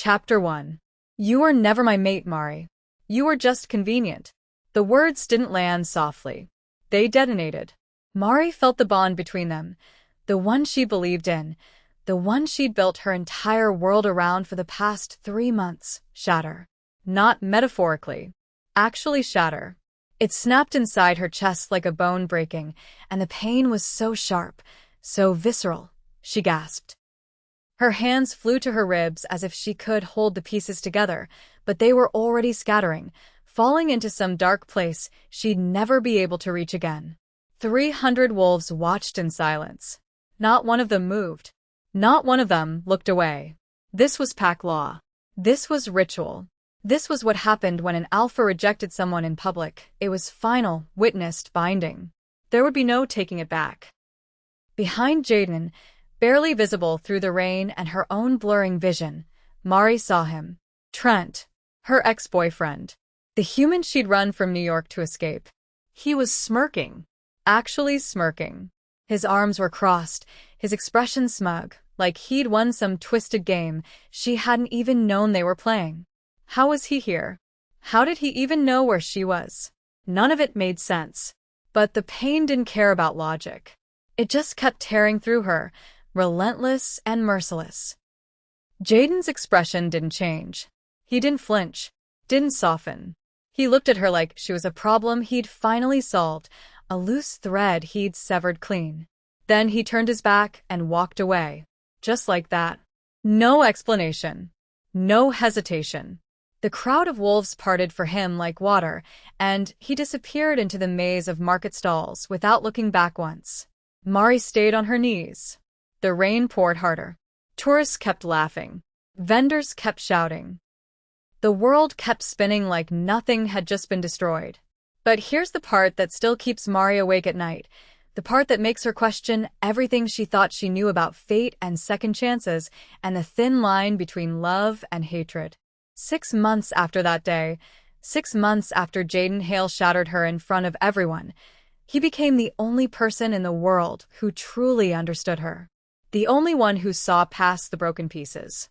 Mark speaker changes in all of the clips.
Speaker 1: Chapter 1. You were never my mate, Mari. You were just convenient. The words didn't land softly. They detonated. Mari felt the bond between them, the one she believed in, the one she'd built her entire world around for the past 3 months, shatter. Not metaphorically. Actually shatter. It snapped inside her chest like a bone breaking, and the pain was so sharp, so visceral, she gasped. Her hands flew to her ribs as if she could hold the pieces together, but they were already scattering, falling into some dark place she'd never be able to reach again. 300 wolves watched in silence. Not one of them moved. Not one of them looked away. This was pack law. This was ritual. This was what happened when an alpha rejected someone in public. It was final, witnessed, binding. There would be no taking it back. Behind Jaden, barely visible through the rain and her own blurring vision, Mari saw him. Trent, her ex-boyfriend. The human she'd run from New York to escape. He was smirking. Actually smirking. His arms were crossed, his expression smug, like he'd won some twisted game she hadn't even known they were playing. How was he here? How did he even know where she was? None of it made sense. But the pain didn't care about logic. It just kept tearing through her, relentless and merciless. Jaden's expression didn't change. He didn't flinch, didn't soften. He looked at her like she was a problem he'd finally solved, a loose thread he'd severed clean. Then he turned his back and walked away. Just like that. No explanation. No hesitation. The crowd of wolves parted for him like water, and he disappeared into the maze of market stalls without looking back once. Mari stayed on her knees. The rain poured harder. Tourists kept laughing. Vendors kept shouting. The world kept spinning like nothing had just been destroyed. But here's the part that still keeps Mari awake at night, the part that makes her question everything she thought she knew about fate and second chances and the thin line between love and hatred. 6 months after that day, 6 months after Jaden Hale shattered her in front of everyone, he became the only person in the world who truly understood her. The only one who saw past the broken pieces.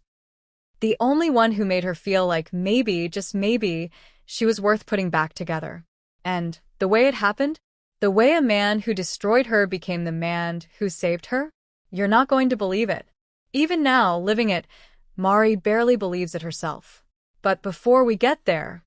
Speaker 1: The only one who made her feel like maybe, just maybe, she was worth putting back together. And the way it happened? The way a man who destroyed her became the man who saved her? You're not going to believe it. Even now, living it, Mari barely believes it herself. But before we get there,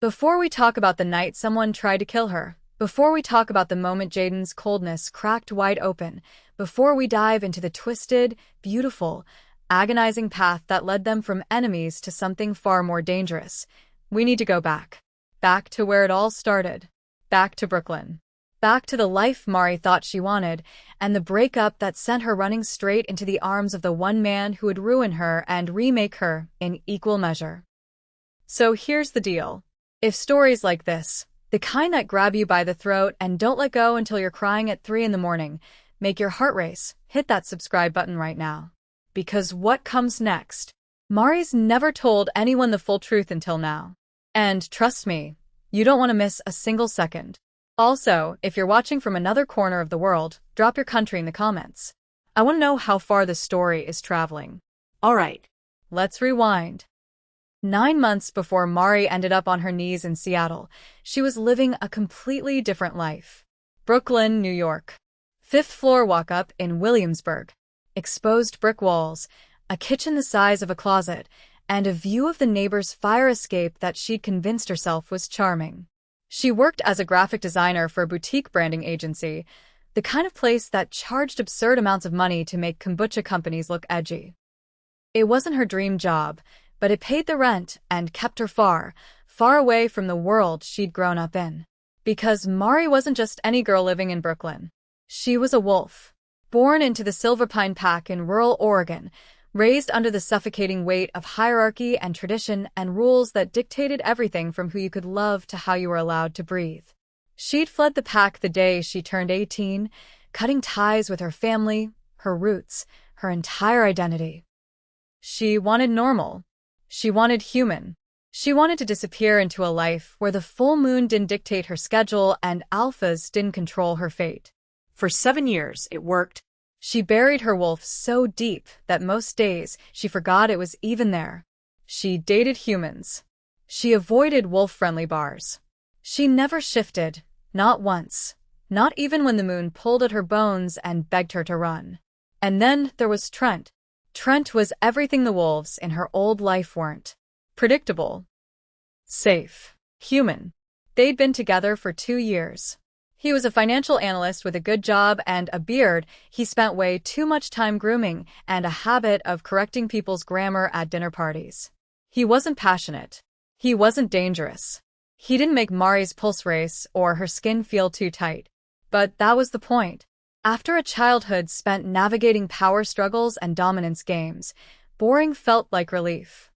Speaker 1: before we talk about the night someone tried to kill her, before we talk about the moment Jaden's coldness cracked wide open, before we dive into the twisted, beautiful, agonizing path that led them from enemies to something far more dangerous, we need to go back. Back to where it all started. Back to Brooklyn. Back to the life Mari thought she wanted, and the breakup that sent her running straight into the arms of the one man who would ruin her and remake her in equal measure. So here's the deal. If stories like this, the kind that grab you by the throat and don't let go until you're crying at 3 in the morning, make your heart race, hit that subscribe button right now. Because what comes next? Mari's never told anyone the full truth until now. And trust me, you don't want to miss a single second. Also, if you're watching from another corner of the world, drop your country in the comments. I want to know how far the story is traveling. Alright, let's rewind. 9 months before Mari ended up on her knees in Seattle, she was living a completely different life. Brooklyn, New York. 5th floor walk-up in Williamsburg. Exposed brick walls, a kitchen the size of a closet, and a view of the neighbor's fire escape that she'd convinced herself was charming. She worked as a graphic designer for a boutique branding agency, the kind of place that charged absurd amounts of money to make kombucha companies look edgy. It wasn't her dream job, but it paid the rent and kept her far, far away from the world she'd grown up in. Because Mari wasn't just any girl living in Brooklyn. She was a wolf. Born into the Silver Pine Pack in rural Oregon, raised under the suffocating weight of hierarchy and tradition and rules that dictated everything from who you could love to how you were allowed to breathe. She'd fled the pack the day she turned 18, cutting ties with her family, her roots, her entire identity. She wanted normal. She wanted human. She wanted to disappear into a life where the full moon didn't dictate her schedule and alphas didn't control her fate. For 7 years, it worked. She buried her wolf so deep that most days she forgot it was even there. She dated humans. She avoided wolf-friendly bars. She never shifted, not once, not even when the moon pulled at her bones and begged her to run. And then there was Trent. Trent was everything the wolves in her old life weren't. Predictable. Safe. Human. They'd been together for 2 years. He was a financial analyst with a good job and a beard he spent way too much time grooming and a habit of correcting people's grammar at dinner parties. He wasn't passionate. He wasn't dangerous. He didn't make Mari's pulse race or her skin feel too tight. But that was the point. After a childhood spent navigating power struggles and dominance games, boring felt like relief.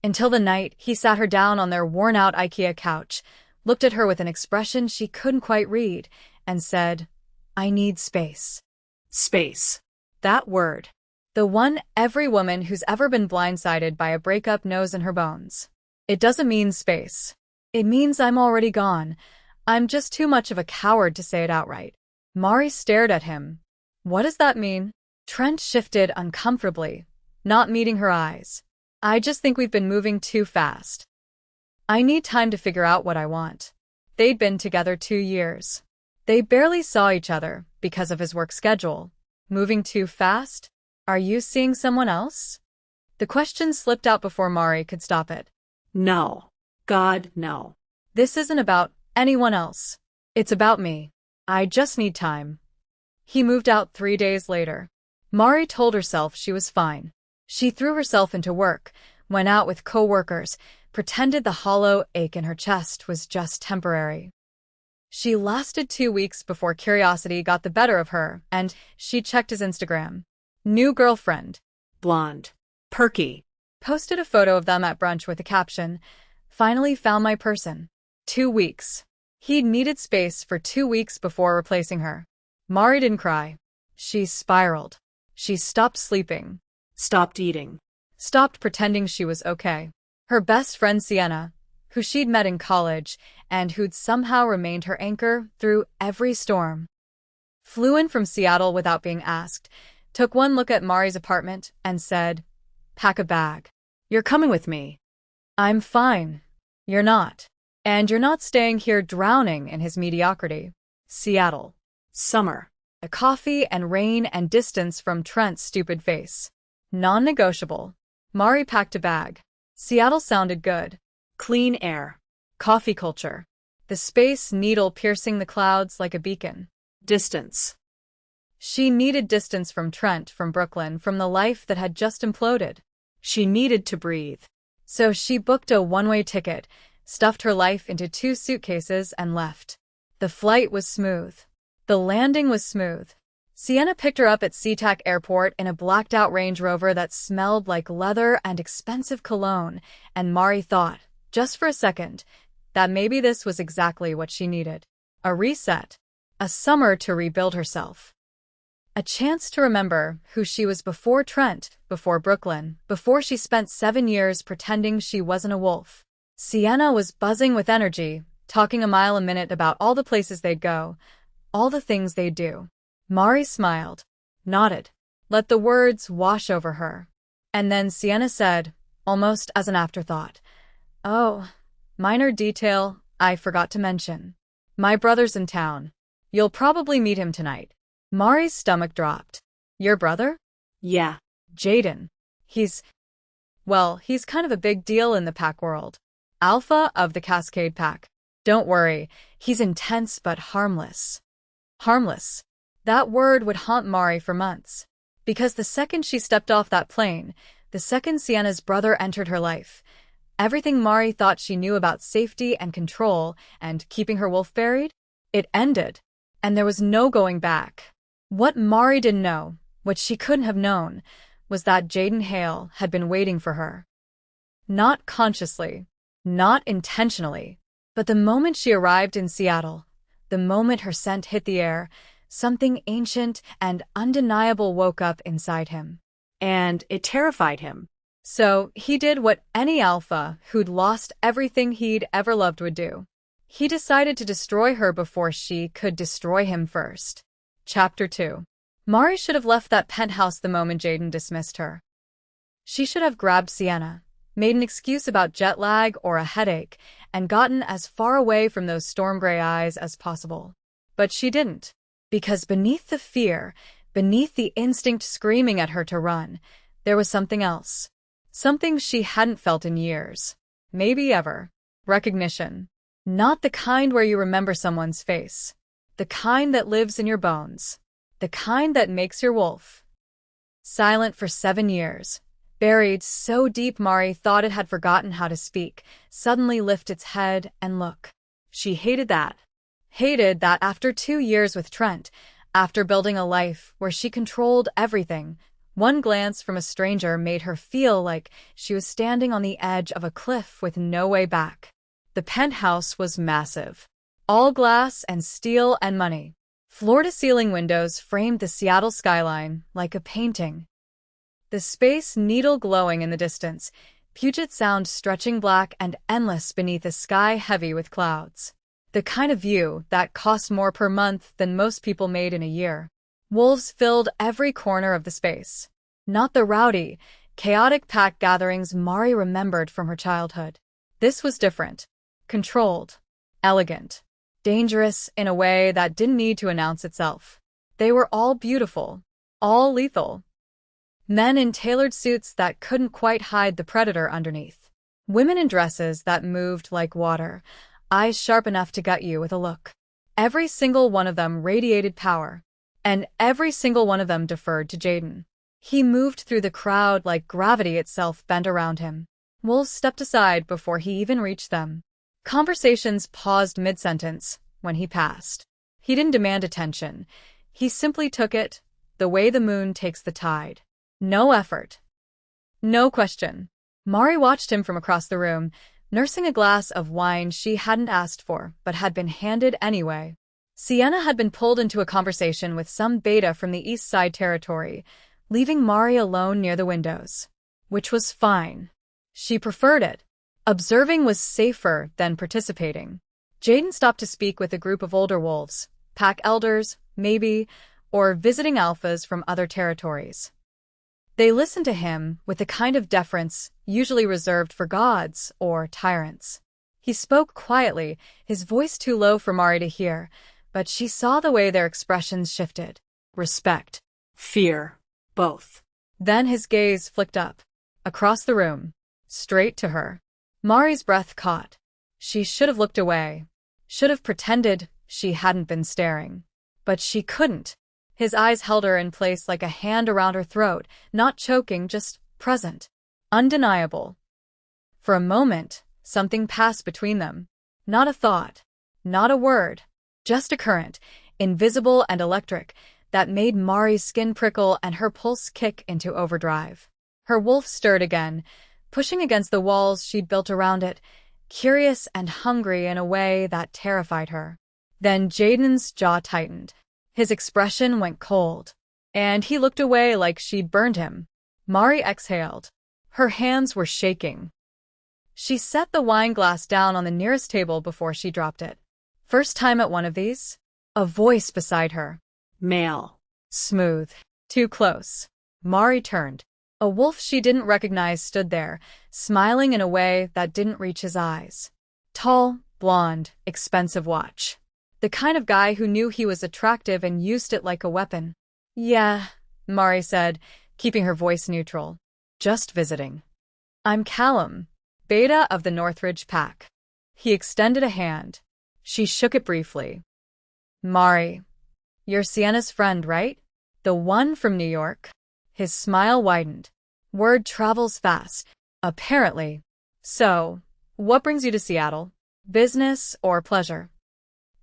Speaker 1: Until the night he sat her down on their worn-out IKEA couch, looked at her with an expression she couldn't quite read, and said, "I need space." Space. That word. The one every woman who's ever been blindsided by a breakup knows in her bones. It doesn't mean space. It means I'm already gone. I'm just too much of a coward to say it outright. Mari stared at him. What does that mean? Trent shifted uncomfortably, not meeting her eyes. I just think we've been moving too fast. I need time to figure out what I want. They'd been together 2 years. They barely saw each other because of his work schedule. Moving too fast? Are you seeing someone else? The question slipped out before Mari could stop it.
Speaker 2: No. God, no.
Speaker 1: This isn't about anyone else. It's about me. I just need time. He moved out 3 days later. Mari told herself she was fine. She threw herself into work, went out with co-workers, pretended the hollow ache in her chest was just temporary. She lasted 2 weeks before curiosity got the better of her, and she checked his Instagram. New girlfriend.
Speaker 2: Blonde. Perky.
Speaker 1: Posted a photo of them at brunch with a caption, "Finally found my person." 2 weeks. He'd needed space for 2 weeks before replacing her. Mari didn't cry. She spiraled. She stopped sleeping.
Speaker 2: Stopped eating.
Speaker 1: Stopped pretending she was okay. Her best friend Sienna, who she'd met in college and who'd somehow remained her anchor through every storm, flew in from Seattle without being asked, took one look at Mari's apartment and said, "Pack a bag. You're coming with me." "I'm fine." "You're not. And you're not staying here drowning in his mediocrity." Seattle.
Speaker 2: Summer.
Speaker 1: A coffee and rain and distance from Trent's stupid face. Non-negotiable. Mari packed a bag. Seattle sounded good.
Speaker 2: Clean air.
Speaker 1: Coffee culture. The space needle piercing the clouds like a beacon.
Speaker 2: Distance.
Speaker 1: She needed distance from Trent, from Brooklyn, from the life that had just imploded.
Speaker 2: She needed to breathe.
Speaker 1: So she booked a one-way ticket, stuffed her life into 2 suitcases, and left. The flight was smooth. The landing was smooth. Sienna picked her up at SeaTac Airport in a blacked-out Range Rover that smelled like leather and expensive cologne, and Mari thought, just for a second, that maybe this was exactly what she needed. A reset. A summer to rebuild herself. A chance to remember who she was before Trent, before Brooklyn, before she spent 7 years pretending she wasn't a wolf. Sienna was buzzing with energy, talking a mile a minute about all the places they'd go, all the things they'd do. Mari smiled, nodded, let the words wash over her. And then Sienna said, almost as an afterthought, "Oh, minor detail I forgot to mention. My brother's in town. You'll probably meet him tonight." Mari's stomach dropped. "Your brother?"
Speaker 2: Yeah.
Speaker 1: Jaden. He's kind of a big deal in the pack world. Alpha of the Cascade Pack. Don't worry, he's intense but harmless. Harmless. That word would haunt Mari for months. Because the second she stepped off that plane, the second Sienna's brother entered her life, everything Mari thought she knew about safety and control and keeping her wolf buried, it ended. And there was no going back. What Mari didn't know, what she couldn't have known, was that Jaden Hale had been waiting for her. Not consciously, not intentionally, but the moment she arrived in Seattle, the moment her scent hit the air, something ancient and undeniable woke up inside him.
Speaker 2: And it terrified him.
Speaker 1: So he did what any alpha who'd lost everything he'd ever loved would do. He decided to destroy her before she could destroy him first. Chapter 2. Mari should have left that penthouse the moment Jaden dismissed her. She should have grabbed Sienna, made an excuse about jet lag or a headache, and gotten as far away from those storm-gray eyes as possible. But she didn't. Because beneath the fear, beneath the instinct screaming at her to run, there was something else. Something she hadn't felt in years. Maybe ever. Recognition. Not the kind where you remember someone's face. The kind that lives in your bones. The kind that makes your wolf. Silent for 7 years. Buried so deep Mari thought it had forgotten how to speak, suddenly lift its head and look. She hated that. Hated that after 2 years with Trent, after building a life where she controlled everything, one glance from a stranger made her feel like she was standing on the edge of a cliff with no way back. The penthouse was massive. All glass and steel and money. Floor-to-ceiling windows framed the Seattle skyline like a painting. The Space Needle glowing in the distance, Puget Sound stretching black and endless beneath a sky heavy with clouds. The kind of view that cost more per month than most people made in a year. Wolves filled every corner of the space. Not the rowdy, chaotic pack gatherings Mari remembered from her childhood. This was different. Controlled. Elegant. Dangerous in a way that didn't need to announce itself. They were all beautiful. All lethal. Men in tailored suits that couldn't quite hide the predator underneath. Women in dresses that moved like water, eyes sharp enough to gut you with a look. Every single one of them radiated power. And every single one of them deferred to Jaden. He moved through the crowd like gravity itself bent around him. Wolves stepped aside before he even reached them. Conversations paused mid-sentence when he passed. He didn't demand attention. He simply took it, the way the moon takes the tide. No effort. No question. Mari watched him from across the room, nursing a glass of wine she hadn't asked for but had been handed anyway. Sienna had been pulled into a conversation with some beta from the East Side territory, leaving Mari alone near the windows. Which was fine. She preferred it. Observing was safer than participating. Jaden stopped to speak with a group of older wolves, pack elders, maybe, or visiting alphas from other territories. They listened to him with the kind of deference usually reserved for gods or tyrants. He spoke quietly, his voice too low for Mari to hear, but she saw the way their expressions shifted. Respect.
Speaker 2: Fear. Both.
Speaker 1: Then his gaze flicked up. Across the room. Straight to her. Mari's breath caught. She should have looked away. Should have pretended she hadn't been staring. But she couldn't. His eyes held her in place like a hand around her throat, not choking, just present. Undeniable. For a moment, something passed between them. Not a thought. Not a word. Just a current, invisible and electric, that made Mari's skin prickle and her pulse kick into overdrive. Her wolf stirred again, pushing against the walls she'd built around it, curious and hungry in a way that terrified her. Then Jaden's jaw tightened. His expression went cold, and he looked away like she'd burned him. Mari exhaled. Her hands were shaking. She set the wine glass down on the nearest table before she dropped it. First time at one of these? A voice beside her.
Speaker 2: Male.
Speaker 1: Smooth. Too close. Mari turned. A wolf she didn't recognize stood there, smiling in a way that didn't reach his eyes. Tall, blonde, expensive watch. The kind of guy who knew he was attractive and used it like a weapon. Yeah, Mari said, keeping her voice neutral. Just visiting. I'm Callum, beta of the Northridge Pack. He extended a hand. She shook it briefly. Mari, you're Sienna's friend, right? The one from New York? His smile widened. Word travels fast, apparently. So, what brings you to Seattle? Business or pleasure?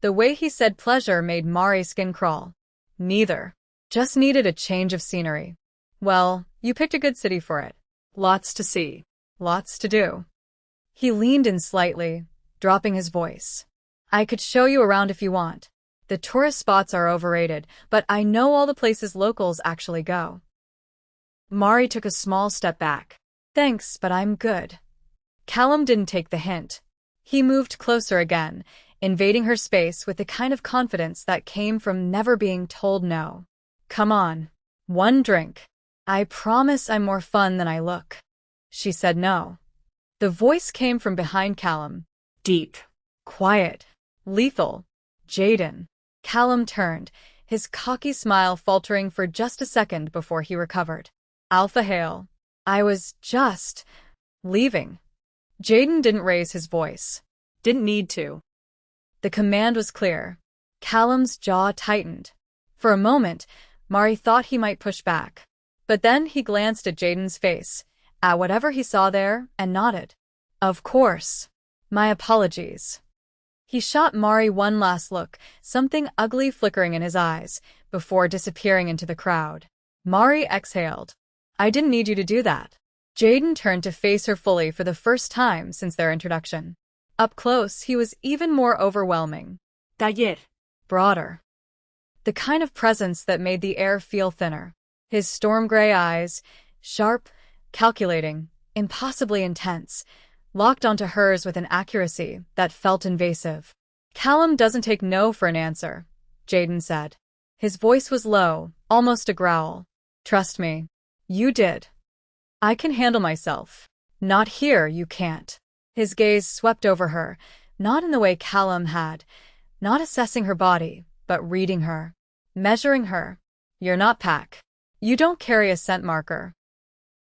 Speaker 1: The way he said pleasure made Mari's skin crawl. Neither. Just needed a change of scenery. Well, you picked a good city for it. Lots to see. Lots to do. He leaned in slightly, dropping his voice. I could show you around if you want. The tourist spots are overrated, but I know all the places locals actually go. Mari took a small step back. Thanks, but I'm good. Callum didn't take the hint. He moved closer again, invading her space with the kind of confidence that came from never being told no. Come on. One drink. I promise I'm more fun than I look. She said no. The voice came from behind Callum.
Speaker 2: Deep.
Speaker 1: Quiet. Lethal. Jaden. Callum turned, his cocky smile faltering for just a second before he recovered. Alpha Hail. I was just leaving. Jaden didn't raise his voice.
Speaker 2: Didn't need to.
Speaker 1: The command was clear. Callum's jaw tightened. For a moment, Mari thought he might push back. But then he glanced at Jaden's face, at whatever he saw there, and nodded. Of course. My apologies. He shot Mari one last look, something ugly flickering in his eyes, before disappearing into the crowd. Mari exhaled. I didn't need you to do that. Jaden turned to face her fully for the first time since their introduction. Up close, he was even more overwhelming.
Speaker 2: Taller.
Speaker 1: Broader. The kind of presence that made the air feel thinner. His storm-gray eyes, sharp, calculating, impossibly intense, locked onto hers with an accuracy that felt invasive. Callum doesn't take no for an answer, Jaden said. His voice was low, almost a growl. Trust me. You did. I can handle myself. Not here, you can't. His gaze swept over her, not in the way Callum had, not assessing her body, but reading her, measuring her. You're not Pack. You don't carry a scent marker.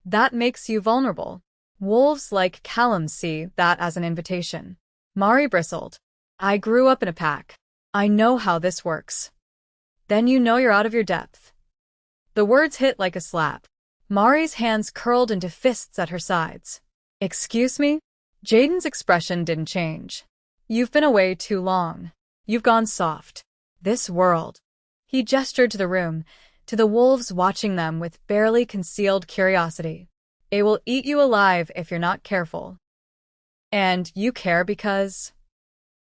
Speaker 1: That makes you vulnerable. Wolves like Callum see that as an invitation. Mari bristled. I grew up in a pack. I know how this works. Then you know you're out of your depth. The words hit like a slap. Mari's hands curled into fists at her sides. Excuse me? Jaden's expression didn't change. You've been away too long. You've gone soft. This world. He gestured to the room, to the wolves watching them with barely concealed curiosity. It will eat you alive if you're not careful. And you care because...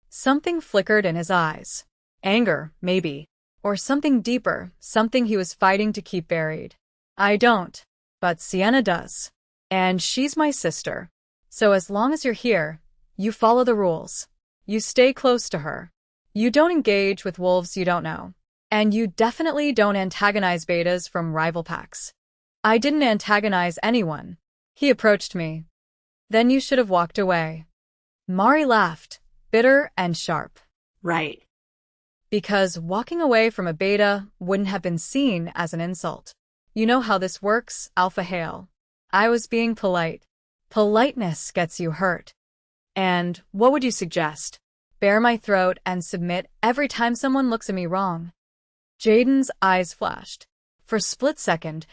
Speaker 1: Something flickered in his eyes. Anger, maybe. Or something deeper, something he was fighting to keep buried. I don't. But Sienna does. And she's my sister. So as long as you're here, you follow the rules. You stay close to her. You don't engage with wolves you don't know. And you definitely don't antagonize betas from rival packs. I didn't antagonize anyone. He approached me. Then you should have walked away. Mari laughed, bitter and sharp.
Speaker 2: Right.
Speaker 1: Because walking away from a beta wouldn't have been seen as an insult. You know how this works, Alpha Hail. I was being polite. Politeness gets you hurt. And what would you suggest? Bare my throat and submit every time someone looks at me wrong. Jaden's eyes flashed. For a split second,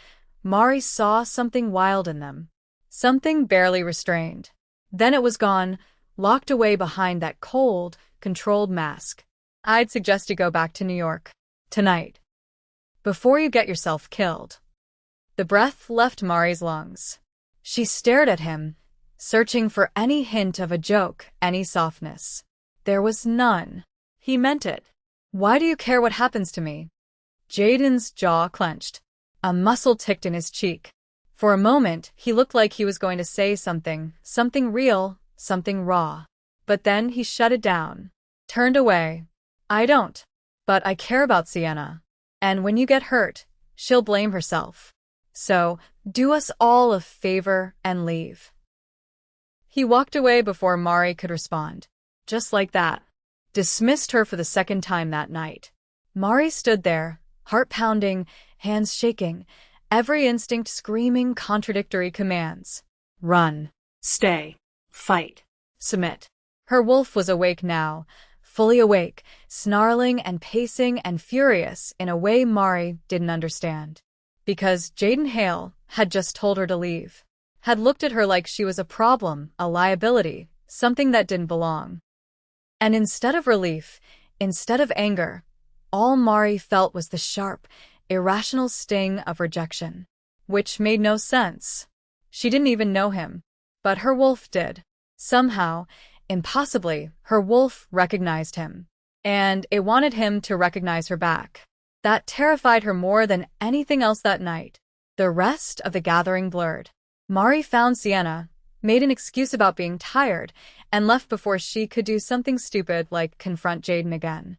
Speaker 1: Mari saw something wild in them. Something barely restrained. Then it was gone, locked away behind that cold, controlled mask. I'd suggest you go back to New York. Tonight. Before you get yourself killed. The breath left Mari's lungs. She stared at him, searching for any hint of a joke, any softness. There was none. He meant it. Why do you care what happens to me? Jaden's jaw clenched. A muscle ticked in his cheek. For a moment, he looked like he was going to say something real, something raw. But then he shut it down. Turned away. I don't. But I care about Sienna. And when you get hurt, she'll blame herself. So, do us all a favor and leave. He walked away before Mari could respond. Just like that. Dismissed her for the second time that night. Mari stood there, heart pounding, hands shaking, every instinct screaming contradictory commands. Run.
Speaker 2: Stay. Fight.
Speaker 1: Submit. Her wolf was awake now, fully awake, snarling and pacing and furious in a way Mari didn't understand. Because Jaden Hale had just told her to leave. Had looked at her like she was a problem, a liability, something that didn't belong. And instead of relief, instead of anger, all Mari felt was the sharp, irrational sting of rejection. Which made no sense. She didn't even know him. But her wolf did. Somehow, impossibly, her wolf recognized him. And it wanted him to recognize her back. That terrified her more than anything else that night. The rest of the gathering blurred. Mari found Sienna, made an excuse about being tired, and left before she could do something stupid like confront Jaden again.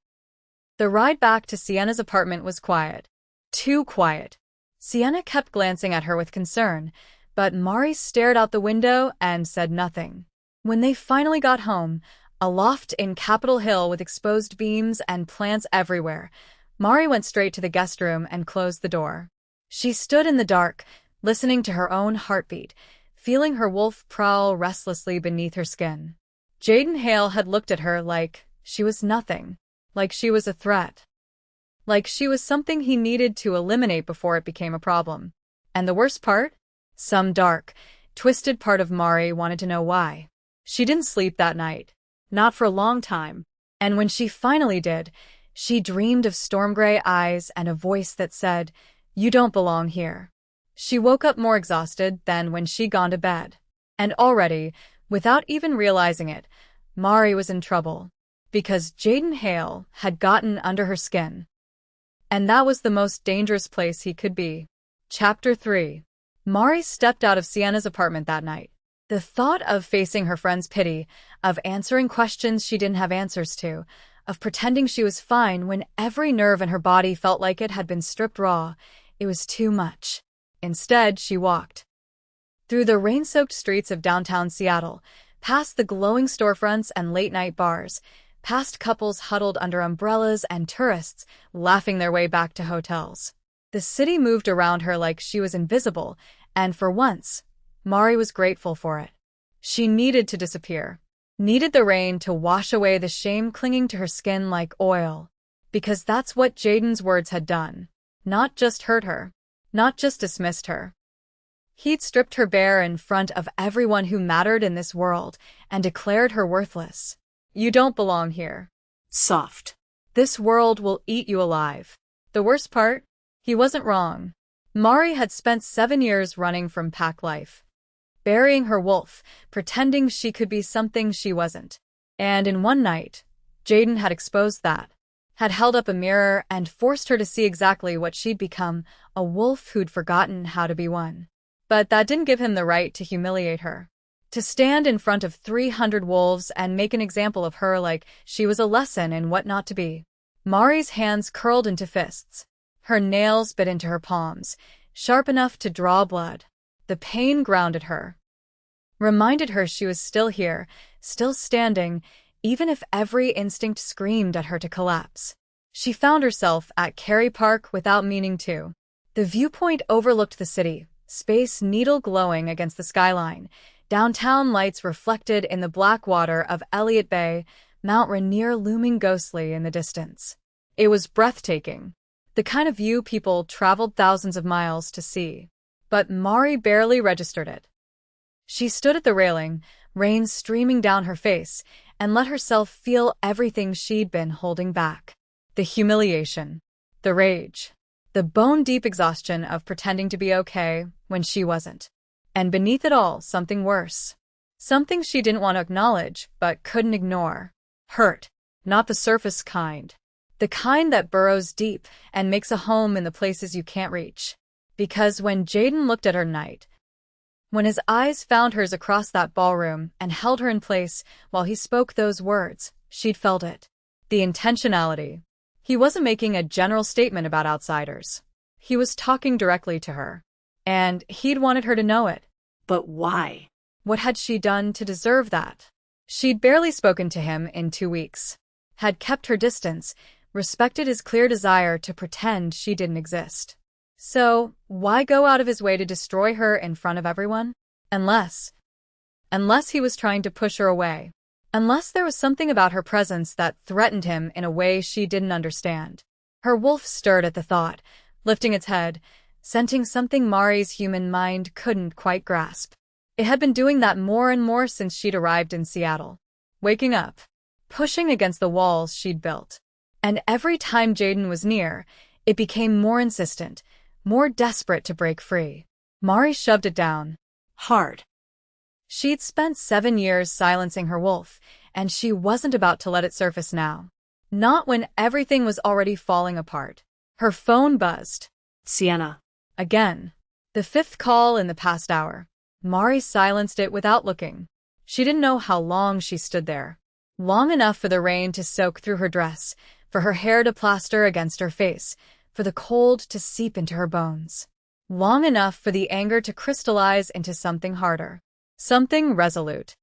Speaker 1: The ride back to Sienna's apartment was quiet. Too quiet. Sienna kept glancing at her with concern, but Mari stared out the window and said nothing. When they finally got home, a loft in Capitol Hill with exposed beams and plants everywhere, Mari went straight to the guest room and closed the door. She stood in the dark, listening to her own heartbeat, feeling her wolf prowl restlessly beneath her skin. Jaden Hale had looked at her like she was nothing, like she was a threat, like she was something he needed to eliminate before it became a problem. And the worst part? Some dark, twisted part of Mari wanted to know why. She didn't sleep that night. Not for a long time. And when she finally did, she dreamed of storm-gray eyes and a voice that said, "You don't belong here." She woke up more exhausted than when she'd gone to bed. And already, without even realizing it, Mari was in trouble. Because Jaden Hale had gotten under her skin. And that was the most dangerous place he could be. Chapter 3. Mari stepped out of Sienna's apartment that night. The thought of facing her friend's pity, of answering questions she didn't have answers to, of pretending she was fine when every nerve in her body felt like it had been stripped raw, it was too much. Instead, she walked through the rain-soaked streets of downtown Seattle, past the glowing storefronts and late-night bars, past couples huddled under umbrellas and tourists laughing their way back to hotels. The city moved around her like she was invisible, and for once, Mari was grateful for it. She needed to disappear. Needed the rain to wash away the shame clinging to her skin like oil. Because that's what Jaden's words had done. Not just hurt her. Not just dismissed her. He'd stripped her bare in front of everyone who mattered in this world and declared her worthless. You don't belong here.
Speaker 2: Soft.
Speaker 1: This world will eat you alive. The worst part? He wasn't wrong. Mari had spent 7 years running from pack life. Burying her wolf, pretending she could be something she wasn't. And in one night, Jaden had exposed that. Had held up a mirror and forced her to see exactly what she'd become, a wolf who'd forgotten how to be one. But that didn't give him the right to humiliate her. To stand in front of 300 wolves and make an example of her like she was a lesson in what not to be. Mari's hands curled into fists. Her nails bit into her palms, sharp enough to draw blood. The pain grounded her. Reminded her she was still here, still standing, even if every instinct screamed at her to collapse. She found herself at Cary Park without meaning to. The viewpoint overlooked the city, space needle glowing against the skyline, downtown lights reflected in the black water of Elliott Bay, Mount Rainier looming ghostly in the distance. It was breathtaking. The kind of view people traveled thousands of miles to see. But Mari barely registered it. She stood at the railing, rain streaming down her face, and let herself feel everything she'd been holding back. The humiliation, the rage, the bone-deep exhaustion of pretending to be okay when she wasn't. And beneath it all, something worse. Something she didn't want to acknowledge, but couldn't ignore. Hurt. Not the surface kind. The kind that burrows deep and makes a home in the places you can't reach. Because when Jaden looked at her night, when his eyes found hers across that ballroom and held her in place while he spoke those words, she'd felt it. The intentionality. He wasn't making a general statement about outsiders. He was talking directly to her. And he'd wanted her to know it.
Speaker 2: But why?
Speaker 1: What had she done to deserve that? She'd barely spoken to him in 2 weeks. Had kept her distance, respected his clear desire to pretend she didn't exist. So, why go out of his way to destroy her in front of everyone? Unless he was trying to push her away. Unless there was something about her presence that threatened him in a way she didn't understand. Her wolf stirred at the thought, lifting its head, scenting something Mari's human mind couldn't quite grasp. It had been doing that more and more since she'd arrived in Seattle. Waking up. Pushing against the walls she'd built. And every time Jaden was near, it became more insistent, more desperate to break free. Mari shoved it down.
Speaker 2: Hard.
Speaker 1: She'd spent 7 years silencing her wolf, and she wasn't about to let it surface now. Not when everything was already falling apart. Her phone buzzed.
Speaker 2: Sienna.
Speaker 1: Again. The 5th call in the past hour. Mari silenced it without looking. She didn't know how long she stood there. Long enough for the rain to soak through her dress, for her hair to plaster against her face, for the cold to seep into her bones. long enough for the anger to crystallize into something harder, something resolute.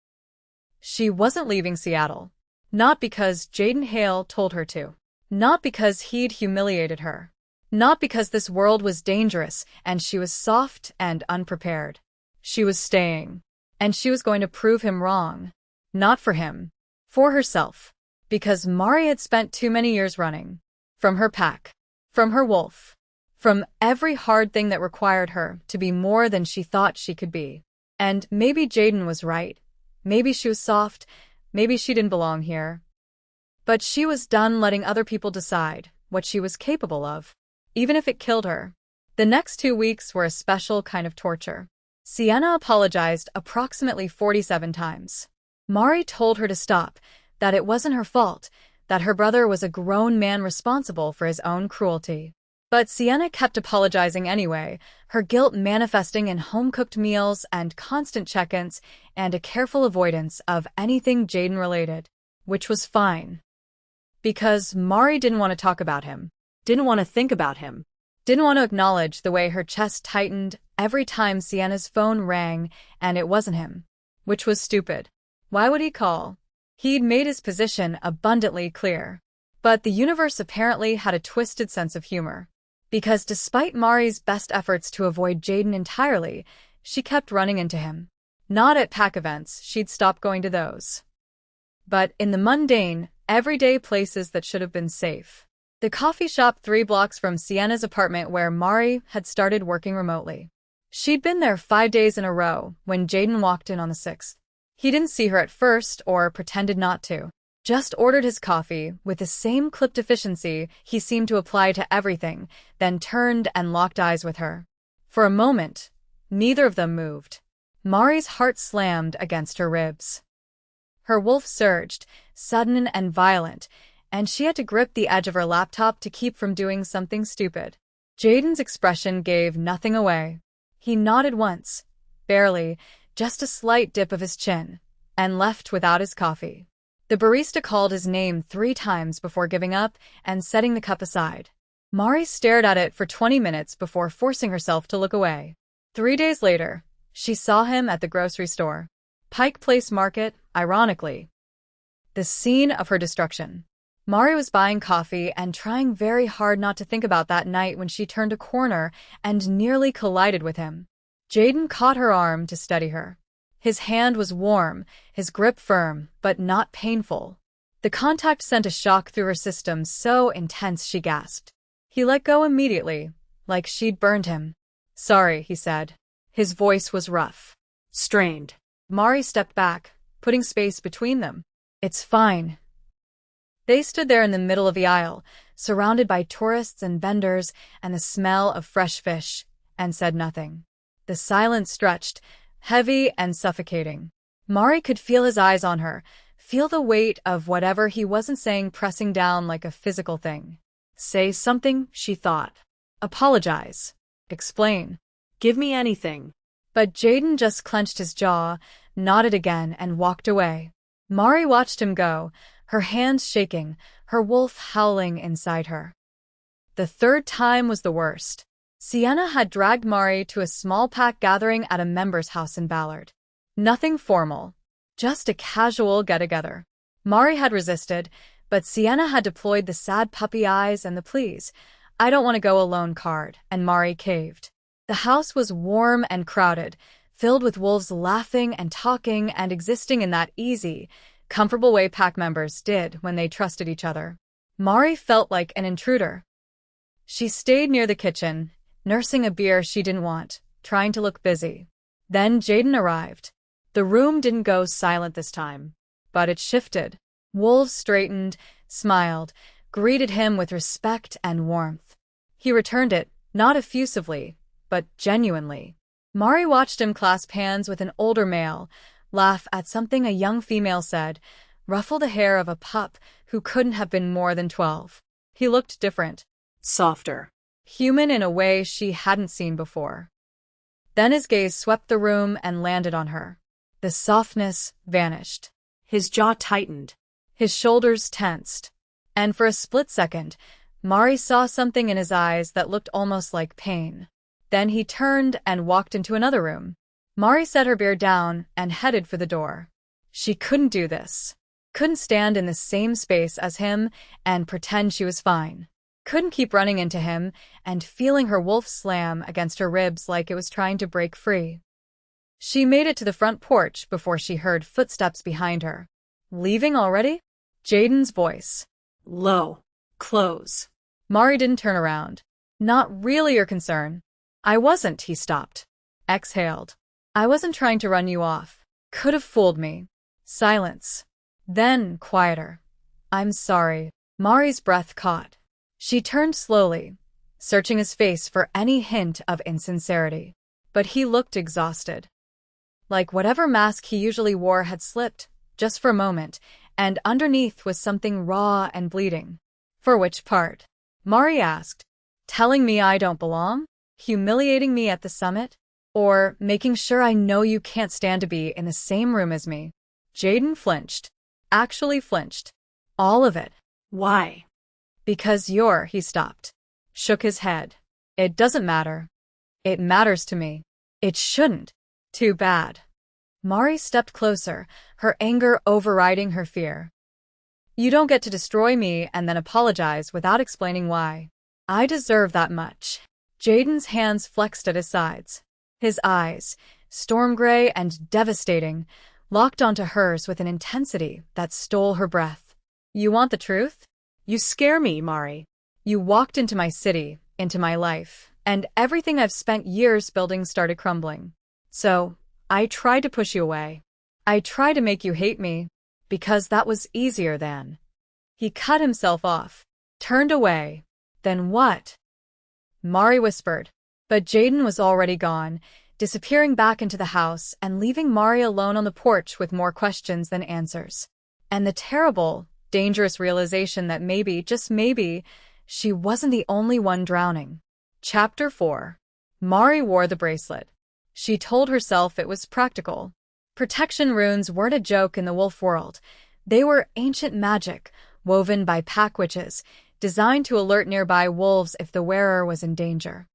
Speaker 1: She wasn't leaving Seattle. Not because Jaden Hale told her to. Not because he'd humiliated her. Not because this world was dangerous and she was soft and unprepared. She was staying. And she was going to prove him wrong. Not for him. For herself. Because Mari had spent too many years running. From her pack. From her wolf. From every hard thing that required her to be more than she thought she could be. And maybe Jaden was right. Maybe she was soft. Maybe she didn't belong here. But she was done letting other people decide what she was capable of, even if it killed her. The next 2 weeks were a special kind of torture. Sienna apologized approximately 47 times. Mari told her to stop, that it wasn't her fault, that her brother was a grown man responsible for his own cruelty. But Sienna kept apologizing anyway, her guilt manifesting in home-cooked meals and constant check-ins and a careful avoidance of anything Jaden-related, which was fine. Because Mari didn't want to talk about him,
Speaker 2: Didn't want to think about him.
Speaker 1: didn't want to acknowledge the way her chest tightened every time Sienna's phone rang and it wasn't him, which was stupid. Why would he call? He'd made his position abundantly clear. But the universe apparently had a twisted sense of humor. Because despite Mari's best efforts to avoid Jaden entirely, she kept running into him. Not at pack events, she'd stopped going to those. But in the mundane, everyday places that should have been safe. The coffee shop 3 blocks from Sienna's apartment where Mari had started working remotely. She'd been there 5 days in a row when Jaden walked in on the 6th. He didn't see her at first or pretended not to. Just ordered his coffee with the same clipped efficiency he seemed to apply to everything, then turned and locked eyes with her. For a moment, neither of them moved. Mari's heart slammed against her ribs. Her wolf surged, sudden and violent, and she had to grip the edge of her laptop to keep from doing something stupid. Jaden's expression gave nothing away. He nodded once, barely, just a slight dip of his chin, and left without his coffee. The barista called his name 3 times before giving up and setting the cup aside. Mari stared at it for 20 minutes before forcing herself to look away. 3 days later, she saw him at the grocery store. Pike Place Market, ironically. The scene of her destruction. Mari was buying coffee and trying very hard not to think about that night when she turned a corner and nearly collided with him. Jaden caught her arm to steady her. His hand was warm, his grip firm, but not painful. The contact sent a shock through her system so intense she gasped. He let go immediately, like she'd burned him. "Sorry," he said. His voice was rough.
Speaker 2: Strained.
Speaker 1: Mari stepped back, putting space between them. "It's fine." They stood there in the middle of the aisle, surrounded by tourists and vendors and the smell of fresh fish, and said nothing. The silence stretched, heavy and suffocating. Mari could feel his eyes on her, feel the weight of whatever he wasn't saying pressing down like a physical thing. Say something, she thought. Apologize. Explain.
Speaker 2: Give me anything.
Speaker 1: But Jaden just clenched his jaw, nodded again, and walked away. Mari watched him go, her hands shaking, her wolf howling inside her. The 3rd time was the worst. Sienna had dragged Mari to a small pack gathering at a member's house in Ballard. Nothing formal, just a casual get-together. Mari had resisted, but Sienna had deployed the sad puppy eyes and the please, "I don't want to go alone" card, and Mari caved. The house was warm and crowded, filled with wolves laughing and talking and existing in that easy, comfortable way pack members did when they trusted each other. Mari felt like an intruder. She stayed near the kitchen, nursing a beer she didn't want, trying to look busy. Then Jaden arrived. The room didn't go silent this time, but it shifted. Wolves straightened, smiled, greeted him with respect and warmth. He returned it, not effusively, but genuinely. Mari watched him clasp hands with an older male, laugh at something a young female said, ruffle the hair of a pup who couldn't have been more than 12. He looked different.
Speaker 2: Softer.
Speaker 1: Human in a way she hadn't seen before. Then his gaze swept the room and landed on her. The softness vanished.
Speaker 2: His jaw tightened.
Speaker 1: His shoulders tensed. And for a split second, Mari saw something in his eyes that looked almost like pain. Then he turned and walked into another room. Mari set her beer down and headed for the door. She couldn't do this. Couldn't stand in the same space as him and pretend she was fine. Couldn't keep running into him and feeling her wolf slam against her ribs like it was trying to break free. She made it to the front porch before she heard footsteps behind her. Leaving already? Jaden's voice.
Speaker 2: Low. Close.
Speaker 1: Mari didn't turn around. Not really your concern. I wasn't, he stopped. Exhaled. I wasn't trying to run you off. Could have fooled me. Silence. Then, quieter. I'm sorry. Mari's breath caught. She turned slowly, searching his face for any hint of insincerity. But he looked exhausted. Like whatever mask he usually wore had slipped, just for a moment, and underneath was something raw and bleeding. For which part? Mari asked. Telling me I don't belong? Humiliating me at the summit? Or making sure I know you can't stand to be in the same room as me? Jaden flinched. Actually flinched. All of it.
Speaker 2: Why?
Speaker 1: Because he stopped. Shook his head. It doesn't matter. It matters to me. It shouldn't. Too bad. Mari stepped closer, her anger overriding her fear. You don't get to destroy me and then apologize without explaining why. I deserve that much. Jaden's hands flexed at his sides. His eyes, storm gray and devastating, locked onto hers with an intensity that stole her breath. You want the truth?
Speaker 2: You scare me, Mari.
Speaker 1: You walked into my city, into my life, and everything I've spent years building started crumbling. So, I tried to push you away. I tried to make you hate me, because that was easier than. He cut himself off, turned away. Then what? Mari whispered, but Jaden was already gone, disappearing back into the house and leaving Mari alone on the porch with more questions than answers. And the terrible, dangerous realization that maybe, just maybe, she wasn't the only one drowning. Chapter 4. Mari wore the bracelet. She told herself it was practical. Protection runes weren't a joke in the wolf world. They were ancient magic, woven by pack witches, designed to alert nearby wolves if the wearer was in danger.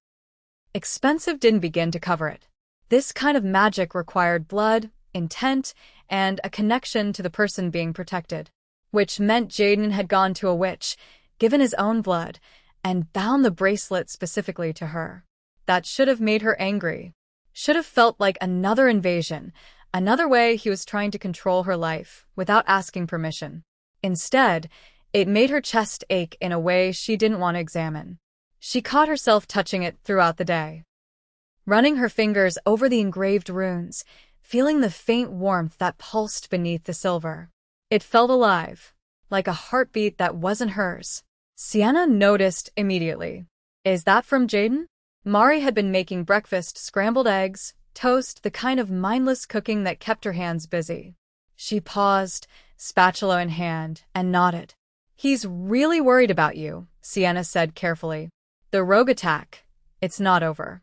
Speaker 1: Expensive didn't begin to cover it. This kind of magic required blood, intent, and a connection to the person being protected, which meant Jaden had gone to a witch, given his own blood, and bound the bracelet specifically to her. That should have made her angry. Should have felt like another invasion, another way he was trying to control her life without asking permission. Instead, it made her chest ache in a way she didn't want to examine. She caught herself touching it throughout the day, running her fingers over the engraved runes, feeling the faint warmth that pulsed beneath the silver. It felt alive, like a heartbeat that wasn't hers. Sienna noticed immediately. Is that from Jaden? Mari had been making breakfast, scrambled eggs, toast, the kind of mindless cooking that kept her hands busy. She paused, spatula in hand, and nodded. He's really worried about you, Sienna said carefully. The rogue attack. It's not over.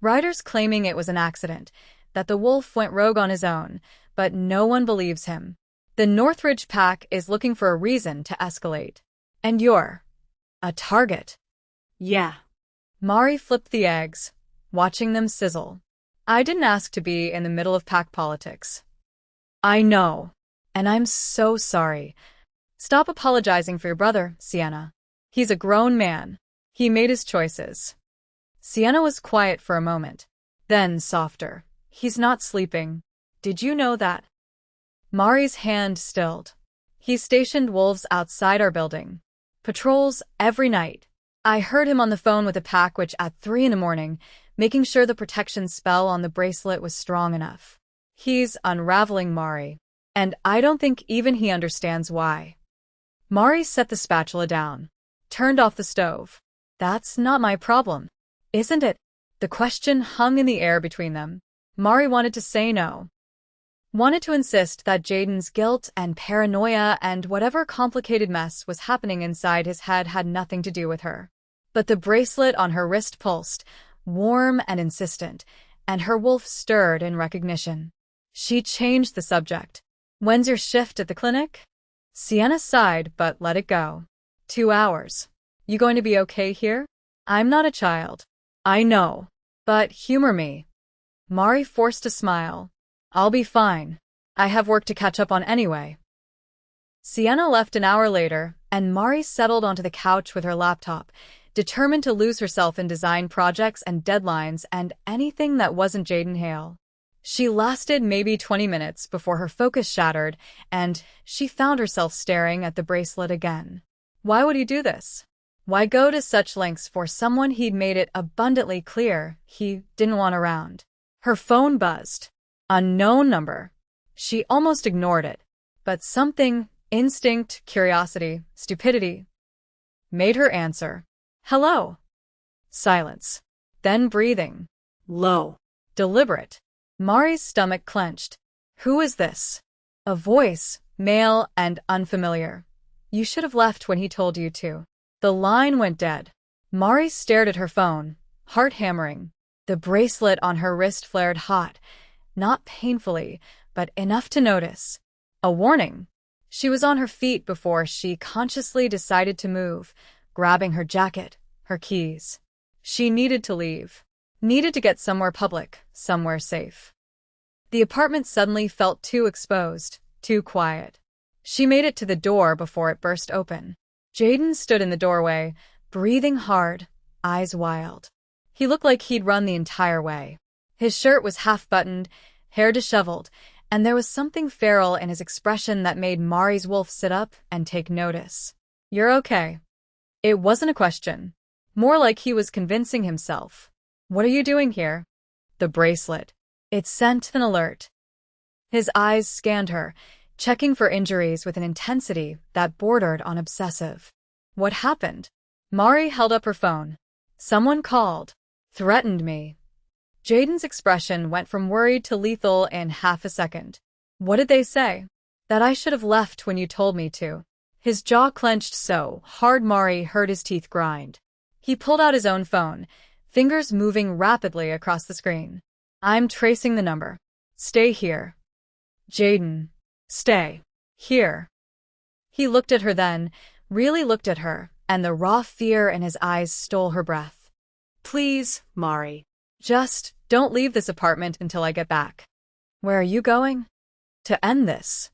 Speaker 1: Riders claiming it was an accident, that the wolf went rogue on his own, but no one believes him. The Northridge pack is looking for a reason to escalate. And you're a target.
Speaker 2: Yeah.
Speaker 1: Mari flipped the eggs, watching them sizzle. I didn't ask to be in the middle of pack politics. I know. And I'm so sorry. Stop apologizing for your brother, Sienna. He's a grown man. He made his choices. Sienna was quiet for a moment, then softer. He's not sleeping. Did you know that? Mari's hand stilled. He's stationed wolves outside our building. Patrols every night. I heard him on the phone with a pack witch at 3 a.m, making sure the protection spell on the bracelet was strong enough. He's unraveling Mari, and I don't think even he understands why. Mari set the spatula down, turned off the stove. That's not my problem, isn't it? The question hung in the air between them. Mari wanted to say no. Wanted to insist that Jaden's guilt and paranoia and whatever complicated mess was happening inside his head had nothing to do with her. But the bracelet on her wrist pulsed, warm and insistent, and her wolf stirred in recognition. She changed the subject. When's your shift at the clinic? Sienna sighed but let it go. 2 hours. You going to be okay here? I'm not a child. I know. But humor me. Mari forced a smile. I'll be fine. I have work to catch up on anyway. Sienna left an hour later, and Mari settled onto the couch with her laptop, determined to lose herself in design projects and deadlines and anything that wasn't Jaden Hale. She lasted maybe 20 minutes before her focus shattered, and she found herself staring at the bracelet again. Why would he do this? Why go to such lengths for someone he'd made it abundantly clear he didn't want around? Her phone buzzed. Unknown number. She almost ignored it, but something, instinct, curiosity, stupidity, made her answer. Hello. Silence. Then breathing.
Speaker 2: Low.
Speaker 1: Deliberate. Mari's stomach clenched. Who is this? A voice, male and unfamiliar. You should have left when he told you to. The line went dead. Mari stared at her phone, heart hammering. The bracelet on her wrist flared hot, not painfully, but enough to notice. A warning. She was on her feet before she consciously decided to move, grabbing her jacket, her keys. She needed to leave. Needed to get somewhere public, somewhere safe. The apartment suddenly felt too exposed, too quiet. She made it to the door before it burst open. Jaden stood in the doorway, breathing hard, eyes wild. He looked like he'd run the entire way. His shirt was half-buttoned, hair disheveled, and there was something feral in his expression that made Mari's wolf sit up and take notice. You're okay. It wasn't a question. More like he was convincing himself. What are you doing here? The bracelet. It sent an alert. His eyes scanned her, checking for injuries with an intensity that bordered on obsessive. What happened? Mari held up her phone. Someone called. Threatened me. Jaden's expression went from worried to lethal in half a second. What did they say? That I should have left when you told me to. His jaw clenched so hard Mari heard his teeth grind. He pulled out his own phone, fingers moving rapidly across the screen. I'm tracing the number. Stay here. Jaden. Stay. Here. He looked at her then, really looked at her, and the raw fear in his eyes stole her breath.
Speaker 2: Please, Mari.
Speaker 1: Just don't leave this apartment until I get back. Where are you going? To end this.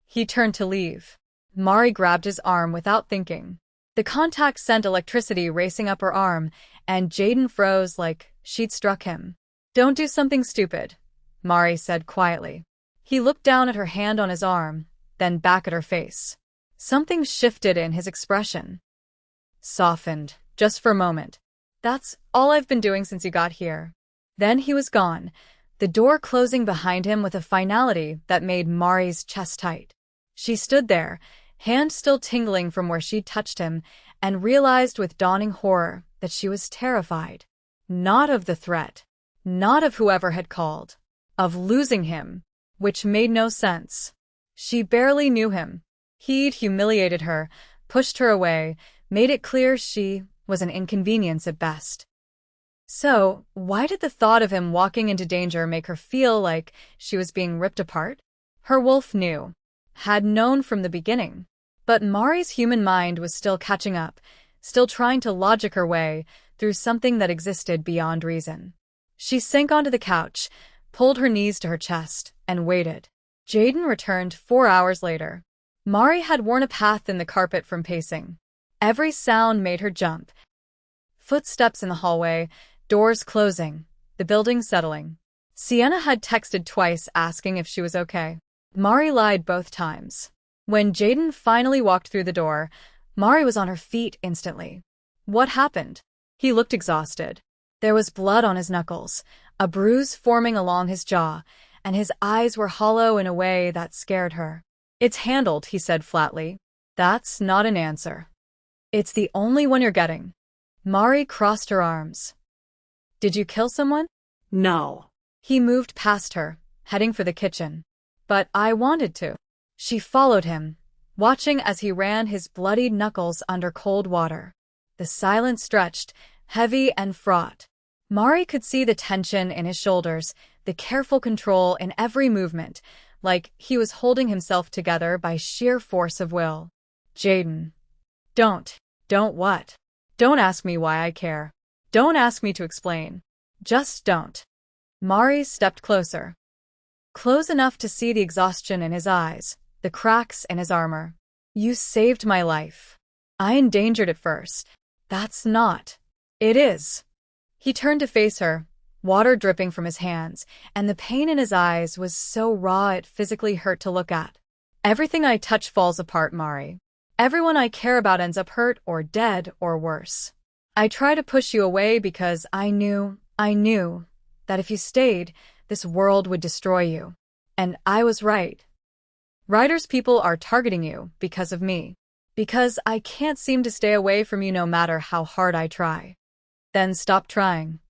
Speaker 1: He turned to leave. Mari grabbed his arm without thinking. The contact sent electricity racing up her arm, and Jaden froze like she'd struck him. Don't do something stupid, Mari said quietly. He looked down at her hand on his arm, then back at her face. Something shifted in his expression. Softened, just for a moment. That's all I've been doing since you got here. Then he was gone, the door closing behind him with a finality that made Mari's chest tight. She stood there, hand still tingling from where she'd touched him, and realized with dawning horror that she was terrified. Not of the threat, not of whoever had called, of losing him, which made no sense. She barely knew him. He'd humiliated her, pushed her away, made it clear she was an inconvenience at best. So, why did the thought of him walking into danger make her feel like she was being ripped apart? Her wolf knew. Had known from the beginning. But Mari's human mind was still catching up, still trying to logic her way through something that existed beyond reason. She sank onto the couch, pulled her knees to her chest, and waited. Jaden returned 4 hours later. Mari had worn a path in the carpet from pacing. Every sound made her jump. Footsteps in the hallway, doors closing, the building settling. Sienna had texted twice asking if she was okay. Mari lied both times. When Jaden finally walked through the door, Mari was on her feet instantly. What happened? He looked exhausted. There was blood on his knuckles, a bruise forming along his jaw, and his eyes were hollow in a way that scared her. It's handled, he said flatly. That's not an answer. It's the only one you're getting. Mari crossed her arms. Did you kill someone?
Speaker 2: No.
Speaker 1: He moved past her, heading for the kitchen. But I wanted to. She followed him, watching as he ran his bloodied knuckles under cold water. The silence stretched, heavy and fraught. Mari could see the tension in his shoulders, the careful control in every movement, like he was holding himself together by sheer force of will. Jaden. Don't what? Don't ask me why I care. Don't ask me to explain. Just don't. Mari stepped closer. Close enough to see the exhaustion in his eyes, the cracks in his armor. You saved my life. I endangered it first. That's not. It is. He turned to face her, water dripping from his hands, and the pain in his eyes was so raw it physically hurt to look at. Everything I touch falls apart, Mari. Everyone I care about ends up hurt or dead or worse. I try to push you away because I knew that if you stayed, this world would destroy you. And I was right. Ryder's people are targeting you because of me. Because I can't seem to stay away from you no matter how hard I try. Then stop trying.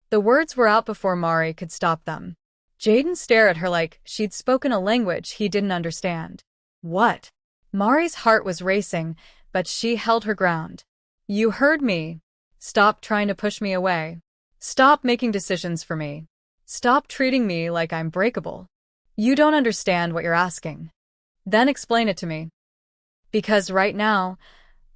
Speaker 1: The words were out before Mari could stop them. Jaden stared at her like she'd spoken a language he didn't understand. What? Mari's heart was racing, but she held her ground. You heard me. Stop trying to push me away. Stop making decisions for me. Stop treating me like I'm breakable. You don't understand what you're asking. Then explain it to me. Because right now,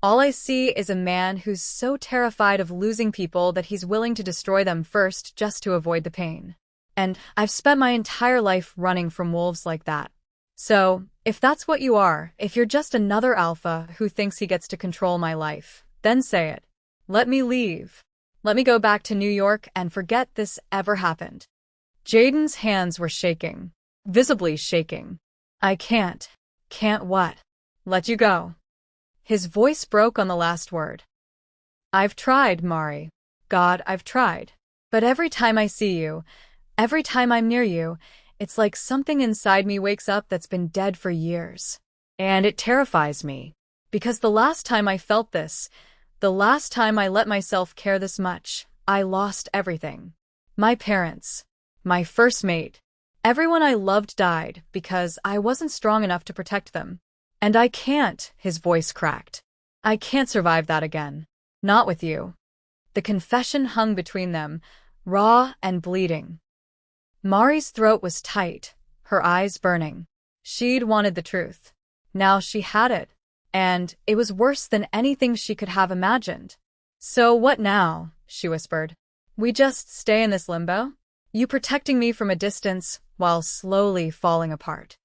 Speaker 1: all I see is a man who's so terrified of losing people that he's willing to destroy them first just to avoid the pain. And I've spent my entire life running from wolves like that. So, if that's what you are, if you're just another alpha who thinks he gets to control my life, then say it. Let me leave. Let me go back to New York and forget this ever happened. Jaden's hands were shaking, visibly shaking. I can't. Can't what? Let you go. His voice broke on the last word. I've tried, Mari. God, I've tried. But every time I see you, every time I'm near you, it's like something inside me wakes up that's been dead for years. And it terrifies me. Because the last time I felt this, the last time I let myself care this much, I lost everything. My parents, my first mate, everyone I loved died because I wasn't strong enough to protect them. And I can't, his voice cracked. I can't survive that again. Not with you. The confession hung between them, raw and bleeding. Mari's throat was tight, her eyes burning. She'd wanted the truth. Now she had it. And it was worse than anything she could have imagined. So what now? She whispered. We just stay in this limbo? You protecting me from a distance while slowly falling apart.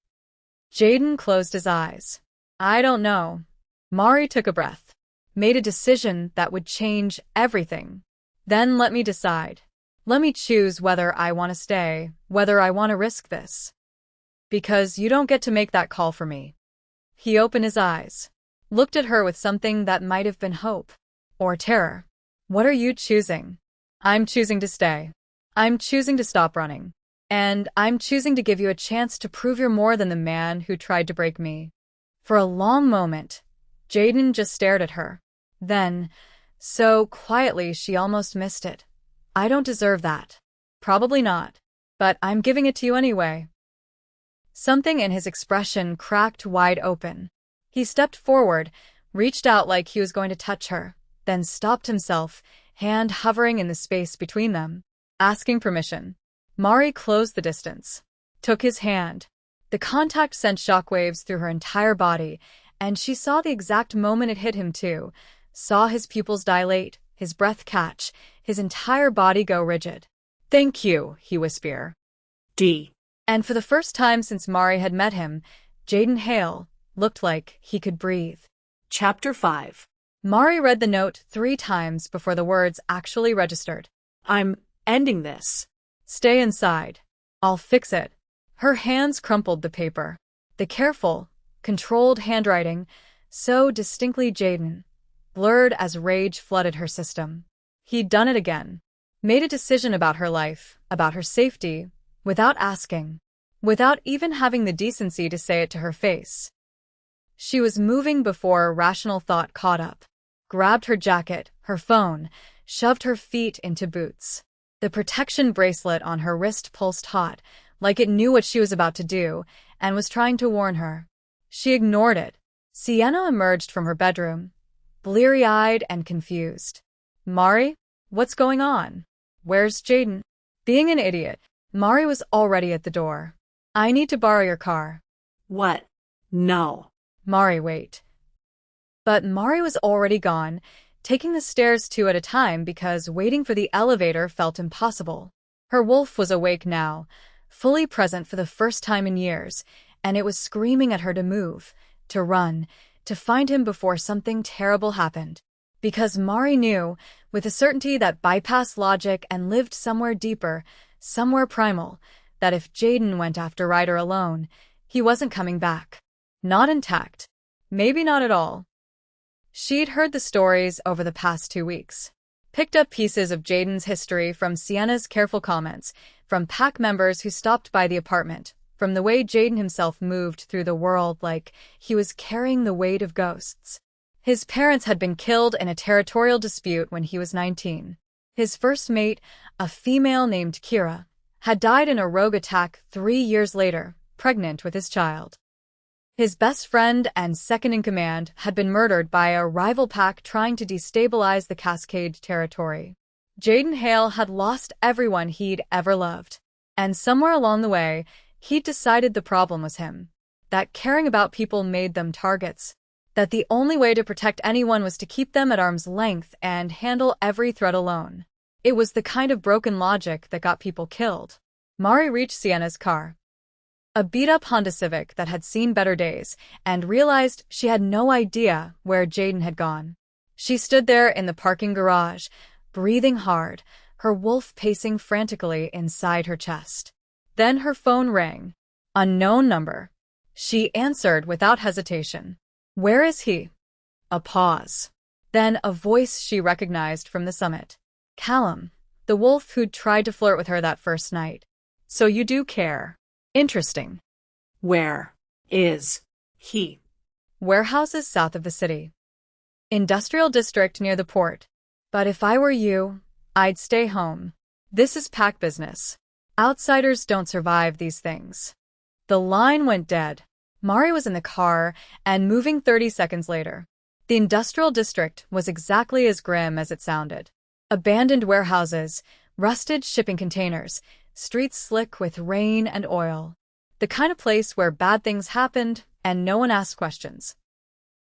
Speaker 1: Jaden closed his eyes. I don't know. Mari took a breath. Made a decision that would change everything. Then let me decide. Let me choose whether I want to stay, whether I want to risk this. Because you don't get to make that call for me. He opened his eyes. Looked at her with something that might have been hope. Or terror. What are you choosing? I'm choosing to stay. I'm choosing to stop running. And I'm choosing to give you a chance to prove you're more than the man who tried to break me. For a long moment, Jaden just stared at her. Then, so quietly she almost missed it. I don't deserve that. Probably not. But I'm giving it to you anyway. Something in his expression cracked wide open. He stepped forward, reached out like he was going to touch her, then stopped himself, hand hovering in the space between them, asking permission. Mari closed the distance, took his hand. The contact sent shockwaves through her entire body, and she saw the exact moment it hit him too, saw his pupils dilate, his breath catch, his entire body go rigid. Thank you, he whispered.
Speaker 2: D.
Speaker 1: And for the first time since Mari had met him, Jaden Hale looked like he could breathe.
Speaker 2: Chapter 5.
Speaker 1: Mari read the note 3 times before the words actually registered.
Speaker 2: I'm ending this.
Speaker 1: Stay inside. I'll fix it. Her hands crumpled the paper. The careful, controlled handwriting, so distinctly Jaden, blurred as rage flooded her system. He'd done it again. Made a decision about her life, about her safety, without asking. Without even having the decency to say it to her face. She was moving before rational thought caught up. Grabbed her jacket, her phone, shoved her feet into boots. The protection bracelet on her wrist pulsed hot, like it knew what she was about to do, and was trying to warn her. She ignored it. Sienna emerged from her bedroom, bleary-eyed and confused. Mari? What's going on? Where's Jaden? Being an idiot, Mari was already at the door. I need to borrow your car.
Speaker 2: What? No.
Speaker 1: Mari, wait. But Mari was already gone, taking the stairs two at a time because waiting for the elevator felt impossible. Her wolf was awake now, fully present for the first time in years, and it was screaming at her to move, to run, to find him before something terrible happened. Because Mari knew, with a certainty that bypassed logic and lived somewhere deeper, somewhere primal, that if Jaden went after Ryder alone, he wasn't coming back. Not intact. Maybe not at all. She'd heard the stories over the past 2 weeks. Picked up pieces of Jaden's history from Sienna's careful comments, from pack members who stopped by the apartment, from the way Jaden himself moved through the world like he was carrying the weight of ghosts. His parents had been killed in a territorial dispute when he was 19. His first mate, a female named Kira, had died in a rogue attack 3 years later, pregnant with his child. His best friend and second-in-command had been murdered by a rival pack trying to destabilize the Cascade territory. Jaden Hale had lost everyone he'd ever loved. And somewhere along the way, he'd decided the problem was him. That caring about people made them targets. That the only way to protect anyone was to keep them at arm's length and handle every threat alone. It was the kind of broken logic that got people killed. Mari reached Sienna's car. A beat-up Honda Civic that had seen better days, and realized she had no idea where Jaden had gone. She stood there in the parking garage, breathing hard, her wolf pacing frantically inside her chest. Then her phone rang. Unknown number. She answered without hesitation. Where is he? A pause. Then a voice she recognized from the summit. Callum, the wolf who'd tried to flirt with her that first night. So you do care. Interesting.
Speaker 2: Where is he?
Speaker 1: Warehouses south of the city. Industrial district near the port. But if I were you, I'd stay home. This is pack business. Outsiders don't survive these things. The line went dead. Mari was in the car and moving 30 seconds later. The industrial district was exactly as grim as it sounded. Abandoned warehouses, rusted shipping containers, streets slick with rain and oil. The kind of place where bad things happened and no one asked questions.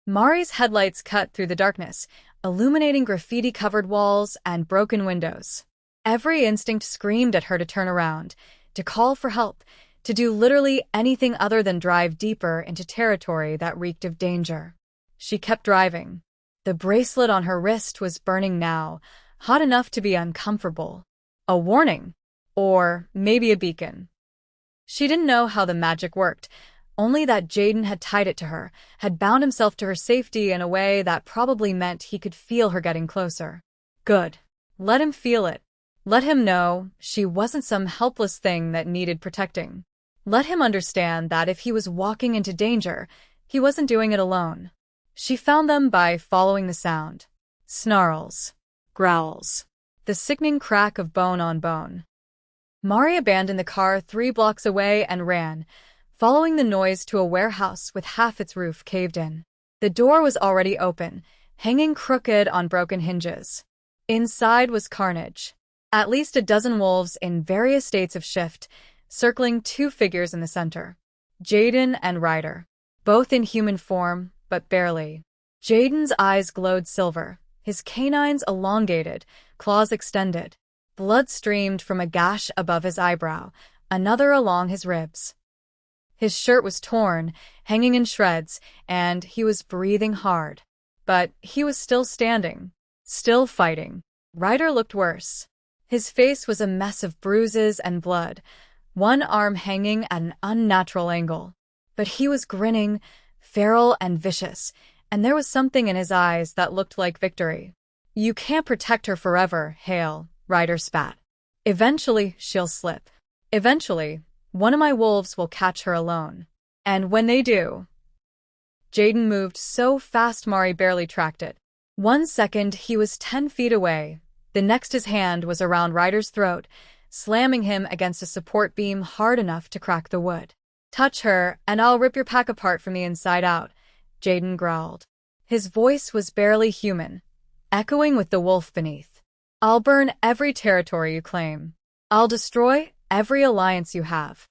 Speaker 1: Mari's headlights cut through the darkness, illuminating graffiti-covered walls and broken windows. Every instinct screamed at her to turn around, to call for help, to do literally anything other than drive deeper into territory that reeked of danger. She kept driving. The bracelet on her wrist was burning now, hot enough to be uncomfortable. A warning. Or maybe a beacon. She didn't know how the magic worked, only that Jaden had tied it to her, had bound himself to her safety in a way that probably meant he could feel her getting closer. Good. Let him feel it. Let him know she wasn't some helpless thing that needed protecting. Let him understand that if he was walking into danger, he wasn't doing it alone. She found them by following the sound. Snarls. Growls. The sickening crack of bone on bone. Mari abandoned the car 3 blocks away and ran, following the noise to a warehouse with half its roof caved in. The door was already open, hanging crooked on broken hinges. Inside was carnage. At least a dozen wolves in various states of shift, circling 2 figures in the center. Jaden and Ryder. Both in human form, but barely. Jaden's eyes glowed silver, his canines elongated, claws extended. Blood streamed from a gash above his eyebrow, another along his ribs. His shirt was torn, hanging in shreds, and he was breathing hard. But he was still standing, still fighting. Ryder looked worse. His face was a mess of bruises and blood, one arm hanging at an unnatural angle. But he was grinning, feral and vicious, and there was something in his eyes that looked like victory. You can't protect her forever, Hale. Ryder spat. Eventually, she'll slip. Eventually, one of my wolves will catch her alone. And when they do... Jaden moved so fast Mari barely tracked it. 1 second, he was 10 feet away. The next his hand was around Ryder's throat, slamming him against a support beam hard enough to crack the wood. Touch her, and I'll rip your pack apart from the inside out, Jaden growled. His voice was barely human, echoing with the wolf beneath. I'll burn every territory you claim. I'll destroy every alliance you have.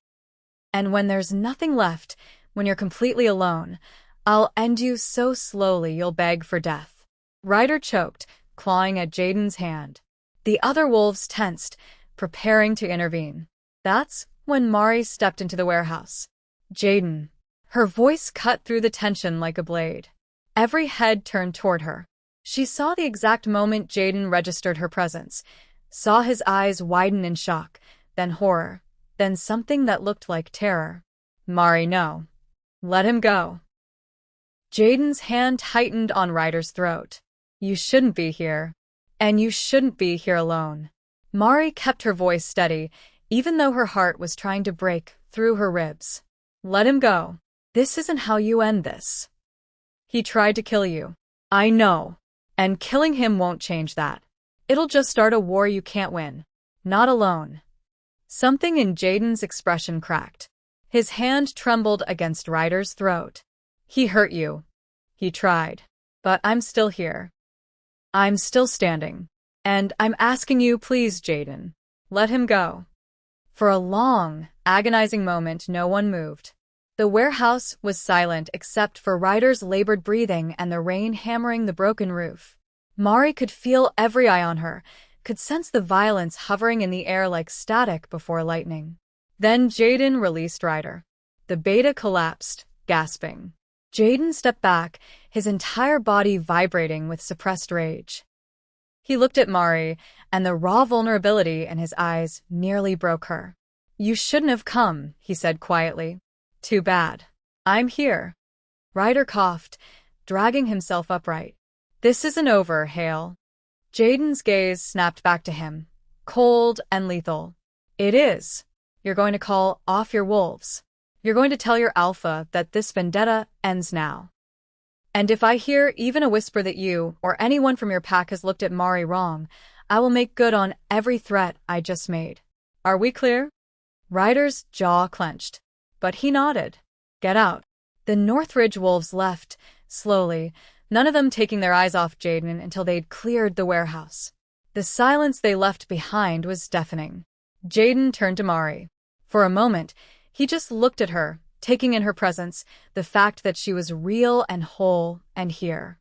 Speaker 1: And when there's nothing left, when you're completely alone, I'll end you so slowly you'll beg for death. Ryder choked, clawing at Jaden's hand. The other wolves tensed, preparing to intervene. That's when Mari stepped into the warehouse. Jaden. Her voice cut through the tension like a blade. Every head turned toward her. She saw the exact moment Jaden registered her presence, saw his eyes widen in shock, then horror, then something that looked like terror. Mari, no. Let him go. Jaden's hand tightened on Ryder's throat. You shouldn't be here. And you shouldn't be here alone. Mari kept her voice steady, even though her heart was trying to break through her ribs. Let him go. This isn't how you end this. He tried to kill you. I know. And killing him won't change that. It'll just start a war you can't win. Not alone. Something in Jaden's expression cracked. His hand trembled against Ryder's throat. He hurt you. He tried. But I'm still here. I'm still standing. And I'm asking you, please, Jaden. Let him go. For a long, agonizing moment, no one moved. The warehouse was silent except for Ryder's labored breathing and the rain hammering the broken roof. Mari could feel every eye on her, could sense the violence hovering in the air like static before lightning. Then Jaden released Ryder. The beta collapsed, gasping. Jaden stepped back, his entire body vibrating with suppressed rage. He looked at Mari, and the raw vulnerability in his eyes nearly broke her. You shouldn't have come, he said quietly. Too bad. I'm here. Ryder coughed, dragging himself upright. This isn't over, Hale. Jaden's gaze snapped back to him, cold and lethal. It is. You're going to call off your wolves. You're going to tell your alpha that this vendetta ends now. And if I hear even a whisper that you or anyone from your pack has looked at Mari wrong, I will make good on every threat I just made. Are we clear? Ryder's jaw clenched. But he nodded. Get out. The Northridge wolves left, slowly, none of them taking their eyes off Jaden until they'd cleared the warehouse. The silence they left behind was deafening. Jaden turned to Mari. For a moment, he just looked at her, taking in her presence, the fact that she was real and whole and here.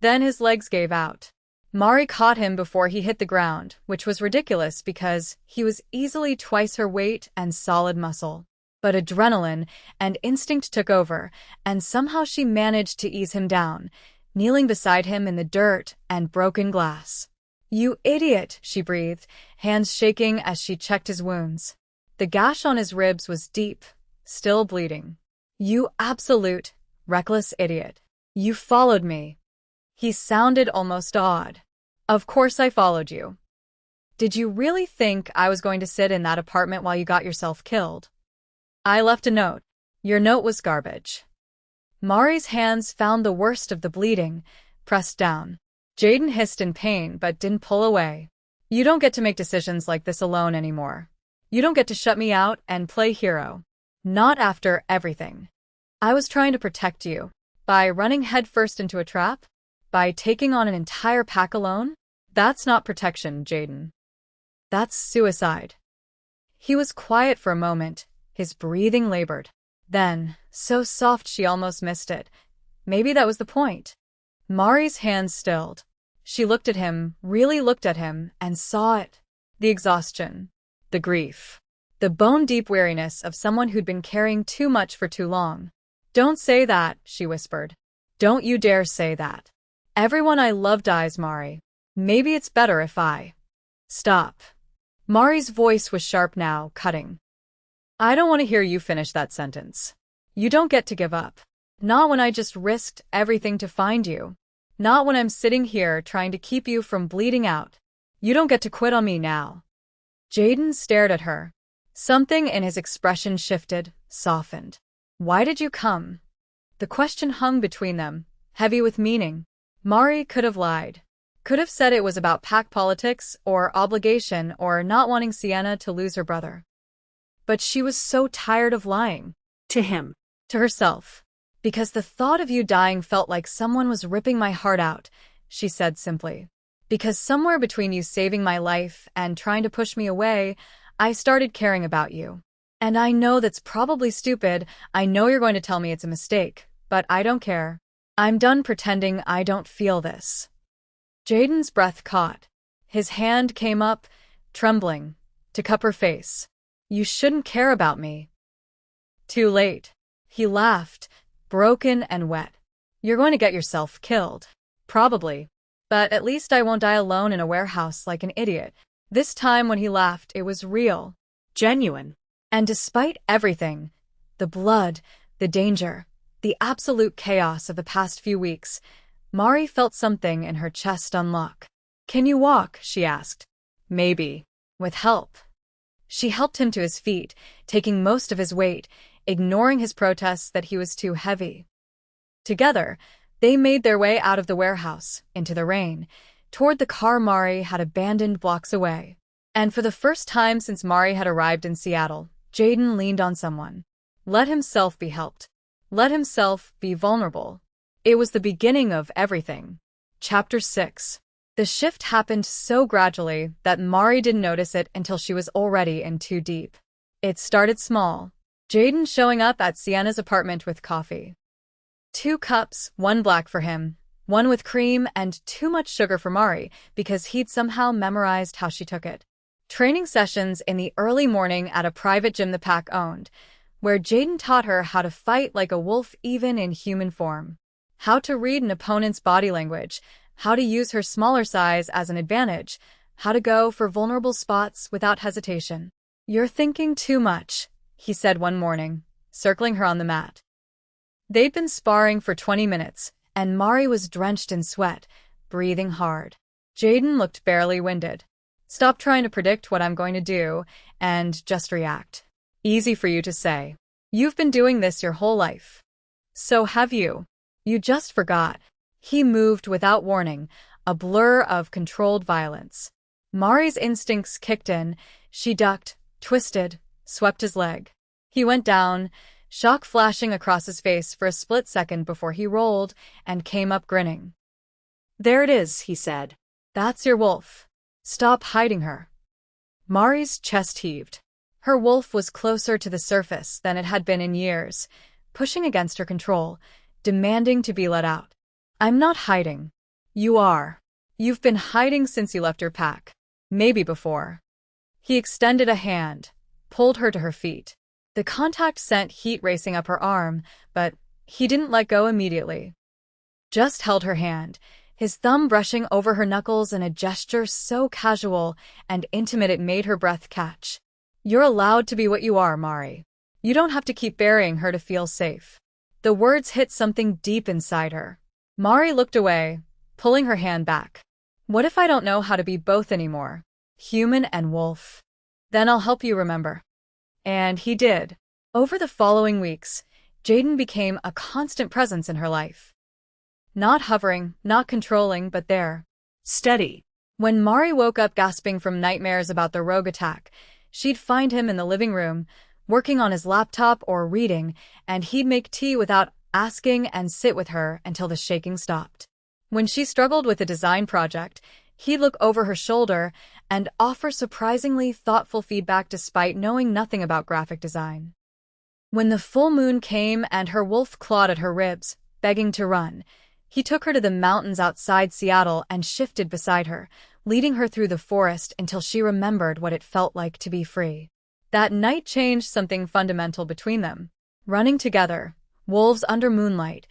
Speaker 1: Then his legs gave out. Mari caught him before he hit the ground, which was ridiculous because he was easily twice her weight and solid muscle. But adrenaline and instinct took over, and somehow she managed to ease him down, kneeling beside him in the dirt and broken glass. You idiot, she breathed, hands shaking as she checked his wounds. The gash on his ribs was deep, still bleeding. You absolute, reckless idiot. You followed me. He sounded almost awed. Of course I followed you. Did you really think I was going to sit in that apartment while you got yourself killed? I left a note. Your note was garbage. Mari's hands found the worst of the bleeding, pressed down. Jaden hissed in pain but didn't pull away. You don't get to make decisions like this alone anymore. You don't get to shut me out and play hero. Not after everything. I was trying to protect you. By running headfirst into a trap? By taking on an entire pack alone? That's not protection, Jaden. That's suicide. He was quiet for a moment, his breathing labored. Then, so soft she almost missed it. Maybe that was the point. Mari's hands stilled. She looked at him, really looked at him, and saw it. The exhaustion. The grief. The bone-deep weariness of someone who'd been carrying too much for too long. Don't say that, she whispered. Don't you dare say that. Everyone I love dies, Mari. Maybe it's better if I... Stop. Mari's voice was sharp now, cutting. I don't want to hear you finish that sentence. You don't get to give up. Not when I just risked everything to find you. Not when I'm sitting here trying to keep you from bleeding out. You don't get to quit on me now. Jaden stared at her. Something in his expression shifted, softened. Why did you come? The question hung between them, heavy with meaning. Mari could have lied. Could have said it was about pack politics or obligation or not wanting Sienna to lose her brother. But she was so tired of lying.
Speaker 2: To him.
Speaker 1: To herself. Because the thought of you dying felt like someone was ripping my heart out, she said simply. Because somewhere between you saving my life and trying to push me away, I started caring about you. And I know that's probably stupid. I know you're going to tell me it's a mistake, but I don't care. I'm done pretending I don't feel this. Jaden's breath caught. His hand came up, trembling, to cup her face. You shouldn't care about me. Too late. He laughed, broken and wet. You're going to get yourself killed. Probably. But at least I won't die alone in a warehouse like an idiot. This time when he laughed, it was real.
Speaker 2: Genuine.
Speaker 1: And despite everything, the blood, the danger, the absolute chaos of the past few weeks, Mari felt something in her chest unlock. Can you walk? She asked. Maybe. With help. She helped him to his feet, taking most of his weight, ignoring his protests that he was too heavy. Together, they made their way out of the warehouse, into the rain, toward the car Mari had abandoned blocks away. And for the first time since Mari had arrived in Seattle, Jaden leaned on someone. Let himself be helped. Let himself be vulnerable. It was the beginning of everything. Chapter 6. The shift happened so gradually that Mari didn't notice it until she was already in too deep. It started small. Jaden showing up at Sienna's apartment with coffee. 2 cups, 1 black for him, 1 with cream, and too much sugar for Mari because he'd somehow memorized how she took it. Training sessions in the early morning at a private gym the pack owned, where Jaden taught her how to fight like a wolf even in human form. How to read an opponent's body language, how to use her smaller size as an advantage, how to go for vulnerable spots without hesitation. You're thinking too much, he said one morning, circling her on the mat. They'd been sparring for 20 minutes, and Mari was drenched in sweat, breathing hard. Jaden looked barely winded. Stop trying to predict what I'm going to do, and just react. Easy for you to say. You've been doing this your whole life. So have you. You just forgot. He moved without warning, a blur of controlled violence. Mari's instincts kicked in. She ducked, twisted, swept his leg. He went down, shock flashing across his face for a split second before he rolled and came up grinning. There it is, he said. That's your wolf. Stop hiding her. Mari's chest heaved. Her wolf was closer to the surface than it had been in years, pushing against her control, demanding to be let out. I'm not hiding. You are. You've been hiding since you left your pack. Maybe before. He extended a hand, pulled her to her feet. The contact sent heat racing up her arm, but he didn't let go immediately. Just held her hand, his thumb brushing over her knuckles in a gesture so casual and intimate it made her breath catch. You're allowed to be what you are, Mari. You don't have to keep burying her to feel safe. The words hit something deep inside her. Mari looked away, pulling her hand back. What if I don't know how to be both anymore? Human and wolf. Then I'll help you remember. And he did. Over the following weeks, Jaden became a constant presence in her life. Not hovering, not controlling, but there.
Speaker 2: Steady.
Speaker 1: When Mari woke up gasping from nightmares about the rogue attack, she'd find him in the living room, working on his laptop or reading, and he'd make tea without asking and sit with her until the shaking stopped. When she struggled with a design project, he'd look over her shoulder and offer surprisingly thoughtful feedback despite knowing nothing about graphic design. When the full moon came and her wolf clawed at her ribs, begging to run, he took her to the mountains outside Seattle and shifted beside her, leading her through the forest until she remembered what it felt like to be free. That night changed something fundamental between them. Running together, wolves under moonlight,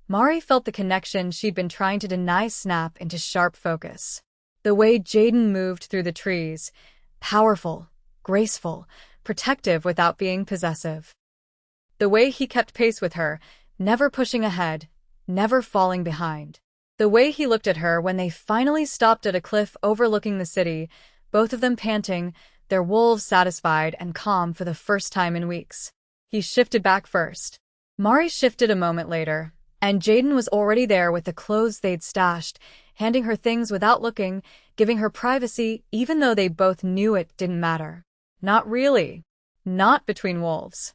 Speaker 1: Mari felt the connection she'd been trying to deny snap into sharp focus. The way Jaden moved through the trees, powerful, graceful, protective without being possessive. The way he kept pace with her, never pushing ahead, never falling behind. The way he looked at her when they finally stopped at a cliff overlooking the city, both of them panting, their wolves satisfied and calm for the first time in weeks. He shifted back first. Mari shifted a moment later, and Jaden was already there with the clothes they'd stashed, handing her things without looking, giving her privacy even though they both knew it didn't matter. Not really. Not between wolves.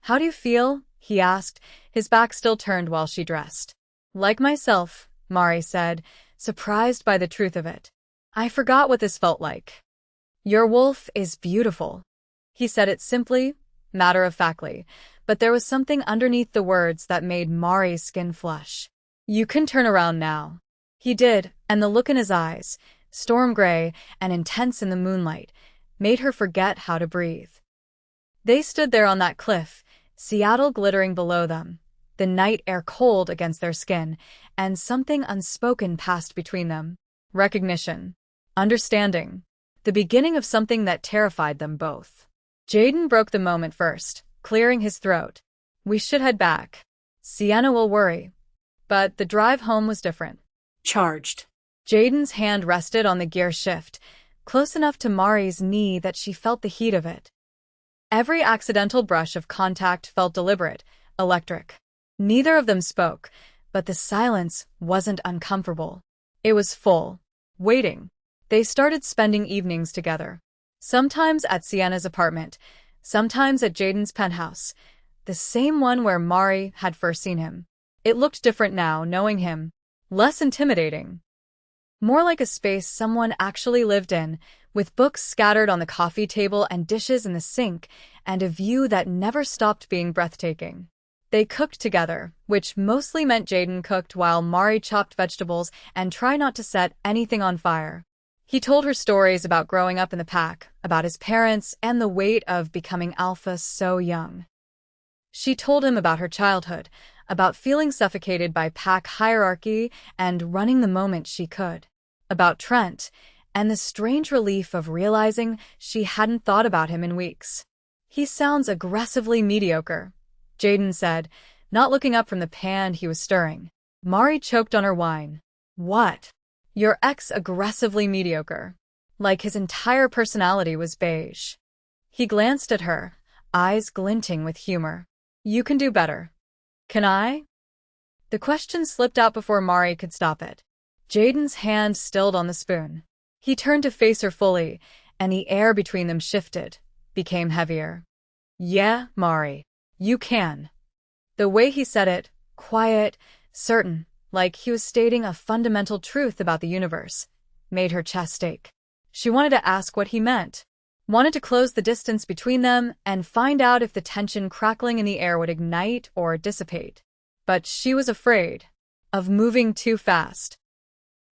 Speaker 1: How do you feel? He asked, his back still turned while she dressed. Like myself, Mari said, surprised by the truth of it. I forgot what this felt like. Your wolf is beautiful. He said it simply, matter-of-factly, but there was something underneath the words that made Mari's skin flush. You can turn around now. He did, and the look in his eyes, storm gray and intense in the moonlight, made her forget how to breathe. They stood there on that cliff, Seattle glittering below them, the night air cold against their skin, and something unspoken passed between them. Recognition. Understanding. The beginning of something that terrified them both. Jaden broke the moment first, clearing his throat. We should head back. Sienna will worry. But the drive home was different.
Speaker 2: Charged.
Speaker 1: Jaden's hand rested on the gear shift, close enough to Mari's knee that she felt the heat of it. Every accidental brush of contact felt deliberate, electric. Neither of them spoke, but the silence wasn't uncomfortable. It was full. Waiting. They started spending evenings together. Sometimes at Sienna's apartment, sometimes at Jaden's penthouse, the same one where Mari had first seen him. It looked different now, knowing him. Less intimidating. More like a space someone actually lived in, with books scattered on the coffee table and dishes in the sink, and a view that never stopped being breathtaking. They cooked together, which mostly meant Jaden cooked while Mari chopped vegetables and tried not to set anything on fire. He told her stories about growing up in the pack, about his parents, and the weight of becoming alpha so young. She told him about her childhood, about feeling suffocated by pack hierarchy and running the moment she could. About Trent, and the strange relief of realizing she hadn't thought about him in weeks. He sounds aggressively mediocre, Jaden said, not looking up from the pan he was stirring. Mari choked on her wine. What? Your ex aggressively mediocre. Like his entire personality was beige. He glanced at her, eyes glinting with humor. You can do better. Can I? The question slipped out before Mari could stop it. Jaden's hand stilled on the spoon. He turned to face her fully, and the air between them shifted, became heavier. Yeah, Mari. You can. The way he said it, quiet, certain, like he was stating a fundamental truth about the universe, made her chest ache. She wanted to ask what he meant, wanted to close the distance between them and find out if the tension crackling in the air would ignite or dissipate. But she was afraid of moving too fast,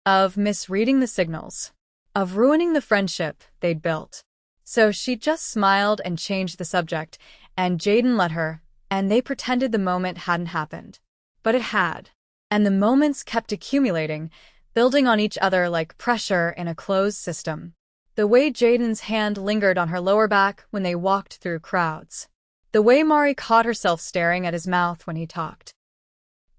Speaker 1: of misreading the signals, of ruining the friendship they'd built. So she just smiled and changed the subject, and Jaden let her, and they pretended the moment hadn't happened. But it had. And the moments kept accumulating, building on each other like pressure in a closed system. The way Jaden's hand lingered on her lower back when they walked through crowds. The way Mari caught herself staring at his mouth when he talked.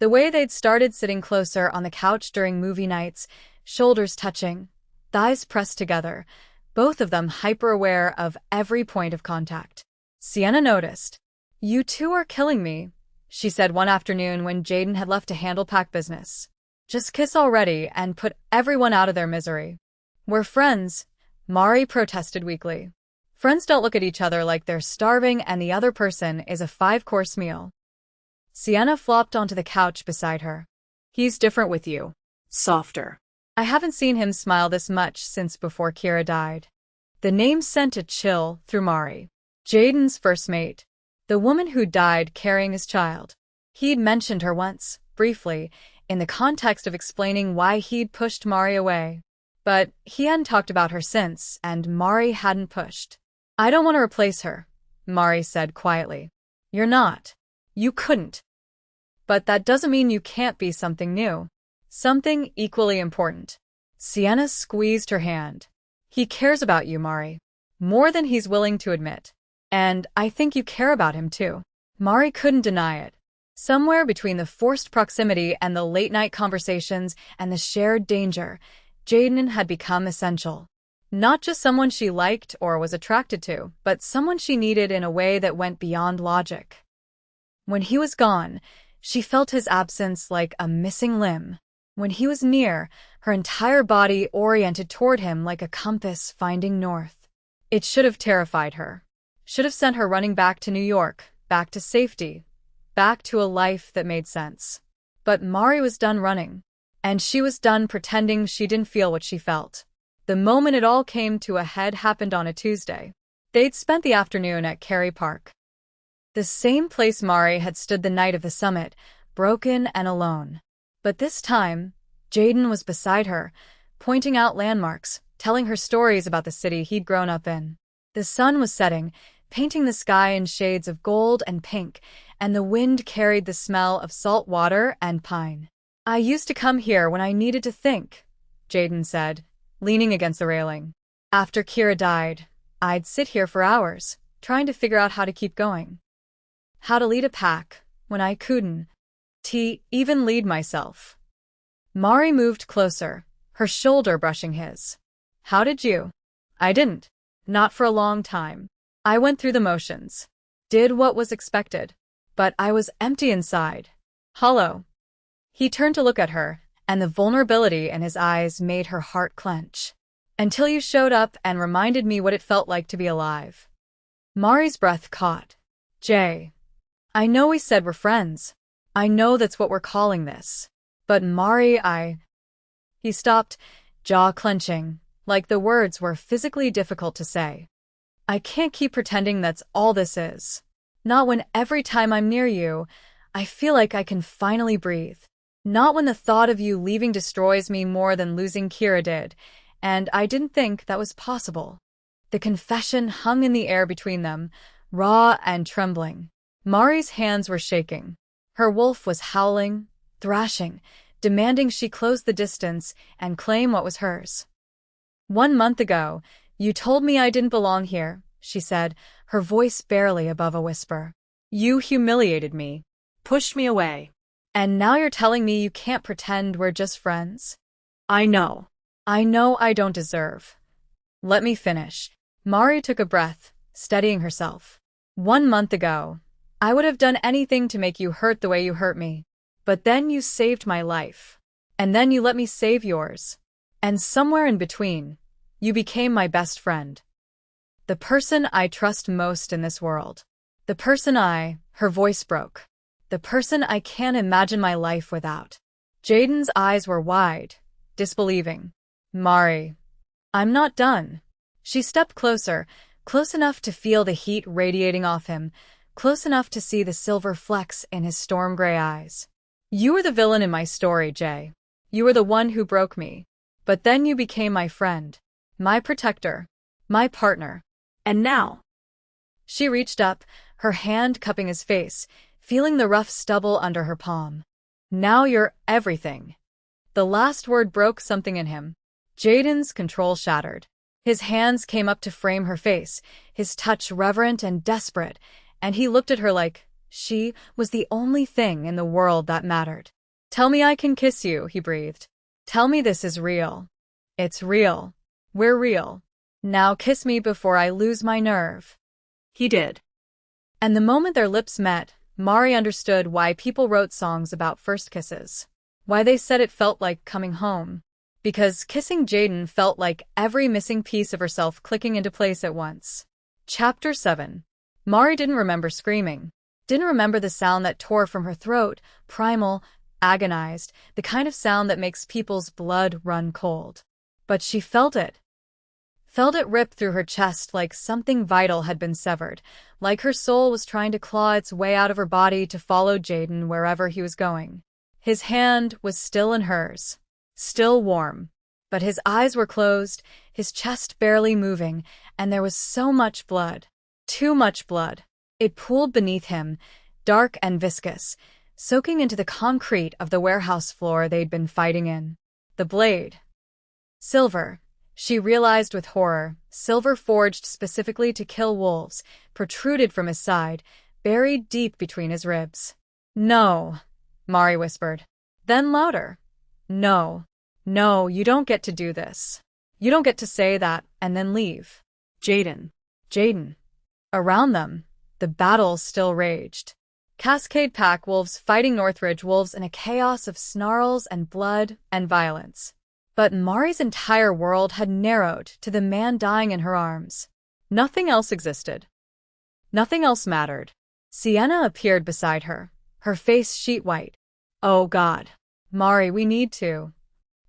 Speaker 1: The way they'd started sitting closer on the couch during movie nights, shoulders touching, thighs pressed together, both of them hyper-aware of every point of contact. Sienna noticed. You two are killing me, she said one afternoon when Jaden had left to handle pack business. Just kiss already and put everyone out of their misery. We're friends, Mari protested weakly. Friends don't look at each other like they're starving and the other person is a 5-course meal. Sienna flopped onto the couch beside her. He's different with you.
Speaker 2: Softer.
Speaker 1: I haven't seen him smile this much since before Kira died. The name sent a chill through Mari. Jaden's first mate. The woman who died carrying his child. He'd mentioned her once, briefly, in the context of explaining why he'd pushed Mari away. But he hadn't talked about her since, and Mari hadn't pushed. I don't want to replace her, Mari said quietly. You're not. You couldn't. But that doesn't mean you can't be something new. Something equally important. Sienna squeezed her hand. He cares about you, Mari. More than he's willing to admit. And I think you care about him too. Mari couldn't deny it. Somewhere between the forced proximity and the late-night conversations and the shared danger, Jaden had become essential. Not just someone she liked or was attracted to, but someone she needed in a way that went beyond logic. When he was gone, she felt his absence like a missing limb. When he was near, her entire body oriented toward him like a compass finding north. It should have terrified her. Should have sent her running back to New York, back to safety, back to a life that made sense. But Mari was done running. And she was done pretending she didn't feel what she felt. The moment it all came to a head happened on a Tuesday. They'd spent the afternoon at Cary Park. The same place Mari had stood the night of the summit, broken and alone. But this time, Jaden was beside her, pointing out landmarks, telling her stories about the city he'd grown up in. The sun was setting, painting the sky in shades of gold and pink, and the wind carried the smell of salt water and pine. "I used to come here when I needed to think," Jaden said, leaning against the railing. "After Kira died, I'd sit here for hours, trying to figure out how to keep going. How to lead a pack, when I couldn't even lead myself." Mari moved closer, her shoulder brushing his. "How did you?" "I didn't. Not for a long time. I went through the motions. Did what was expected. But I was empty inside. Hollow." He turned to look at her, and the vulnerability in his eyes made her heart clench. "Until you showed up and reminded me what it felt like to be alive." Mari's breath caught. "Jay, I know we said we're friends. I know that's what we're calling this. But Mari, He stopped, jaw clenching, like the words were physically difficult to say. "I can't keep pretending that's all this is. Not when every time I'm near you, I feel like I can finally breathe. Not when the thought of you leaving destroys me more than losing Kira did, and I didn't think that was possible." The confession hung in the air between them, raw and trembling. Mari's hands were shaking. Her wolf was howling, thrashing, demanding she close the distance and claim what was hers. "1 month ago, you told me I didn't belong here," she said, her voice barely above a whisper. "You humiliated me, pushed me away. And now you're telling me you can't pretend we're just friends?" I know I don't deserve." "Let me finish." Mari took a breath, steadying herself. "1 month ago, I would have done anything to make you hurt the way you hurt me. But then you saved my life. And then you let me save yours. And somewhere in between, you became my best friend. The person I trust most in this world. The person her voice broke. The person I can't imagine my life without." Jaden's eyes were wide, disbelieving. "Mari, I'm not done." She stepped closer, close enough to feel the heat radiating off him, close enough to see the silver flecks in his storm-gray eyes. "You were the villain in my story, Jay. You were the one who broke me. But then you became my friend, my protector, my partner. And now—" She reached up, her hand cupping his face, feeling the rough stubble under her palm. "Now you're everything." The last word broke something in him. Jaden's control shattered. His hands came up to frame her face, his touch reverent and desperate, and he looked at her like she was the only thing in the world that mattered. "Tell me I can kiss you," he breathed. "Tell me this is real. It's real. We're real. Now kiss me before I lose my nerve." He did. And the moment their lips met, Mari understood why people wrote songs about first kisses. Why they said it felt like coming home. Because kissing Jaden felt like every missing piece of herself clicking into place at once. Chapter 7. Mari didn't remember screaming. Didn't remember the sound that tore from her throat, primal, agonized, the kind of sound that makes people's blood run cold. But she felt it. Felt it rip through her chest like something vital had been severed, like her soul was trying to claw its way out of her body to follow Jaden wherever he was going. His hand was still in hers, still warm, but his eyes were closed, his chest barely moving, and there was so much blood. Too much blood. It pooled beneath him, dark and viscous, soaking into the concrete of the warehouse floor they'd been fighting in. The blade. Silver. She realized with horror, silver forged specifically to kill wolves, protruded from his side, buried deep between his ribs. "No," Mari whispered. Then louder. "No. No, you don't get to do this. You don't get to say that and then leave." Jaden. Around them, the battle still raged. Cascade Pack wolves fighting Northridge wolves in a chaos of snarls and blood and violence. But Mari's entire world had narrowed to the man dying in her arms. Nothing else existed. Nothing else mattered. Sienna appeared beside her, her face sheet white. "Oh God. Mari, we need to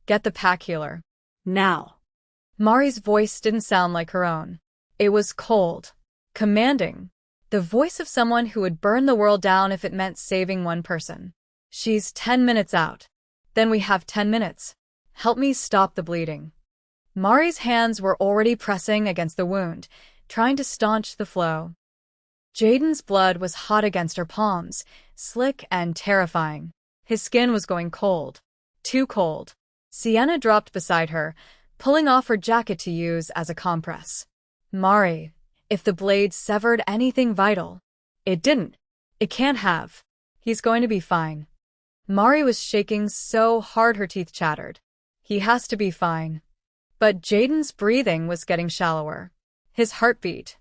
Speaker 1: get the pack healer. Now." Mari's voice didn't sound like her own. It was cold, commanding. The voice of someone who would burn the world down if it meant saving one person. "She's 10 minutes out. Then we have 10 minutes. Help me stop the bleeding. Mari's hands were already pressing against the wound, trying to staunch the flow. Jaden's blood was hot against her palms, slick and terrifying. His skin was going cold. Too cold. Sienna dropped beside her, pulling off her jacket to use as a compress. Mari, if the blade severed anything vital. It didn't. It can't have. He's going to be fine. Mari was shaking so hard her teeth chattered. He has to be fine. But Jaden's breathing was getting shallower. His heartbeat,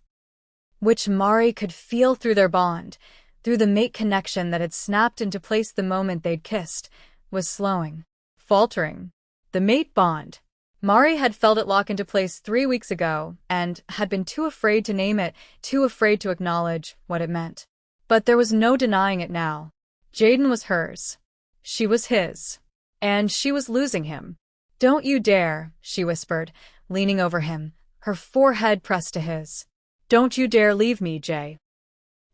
Speaker 1: which Mari could feel through their bond, through the mate connection that had snapped into place the moment they'd kissed, was slowing, faltering. The mate bond. Mari had felt it lock into place 3 weeks ago and had been too afraid to name it, too afraid to acknowledge what it meant. But there was no denying it now. Jaden was hers. She was his. And she was losing him. "Don't you dare," she whispered, leaning over him, her forehead pressed to his. "Don't you dare leave me, Jay.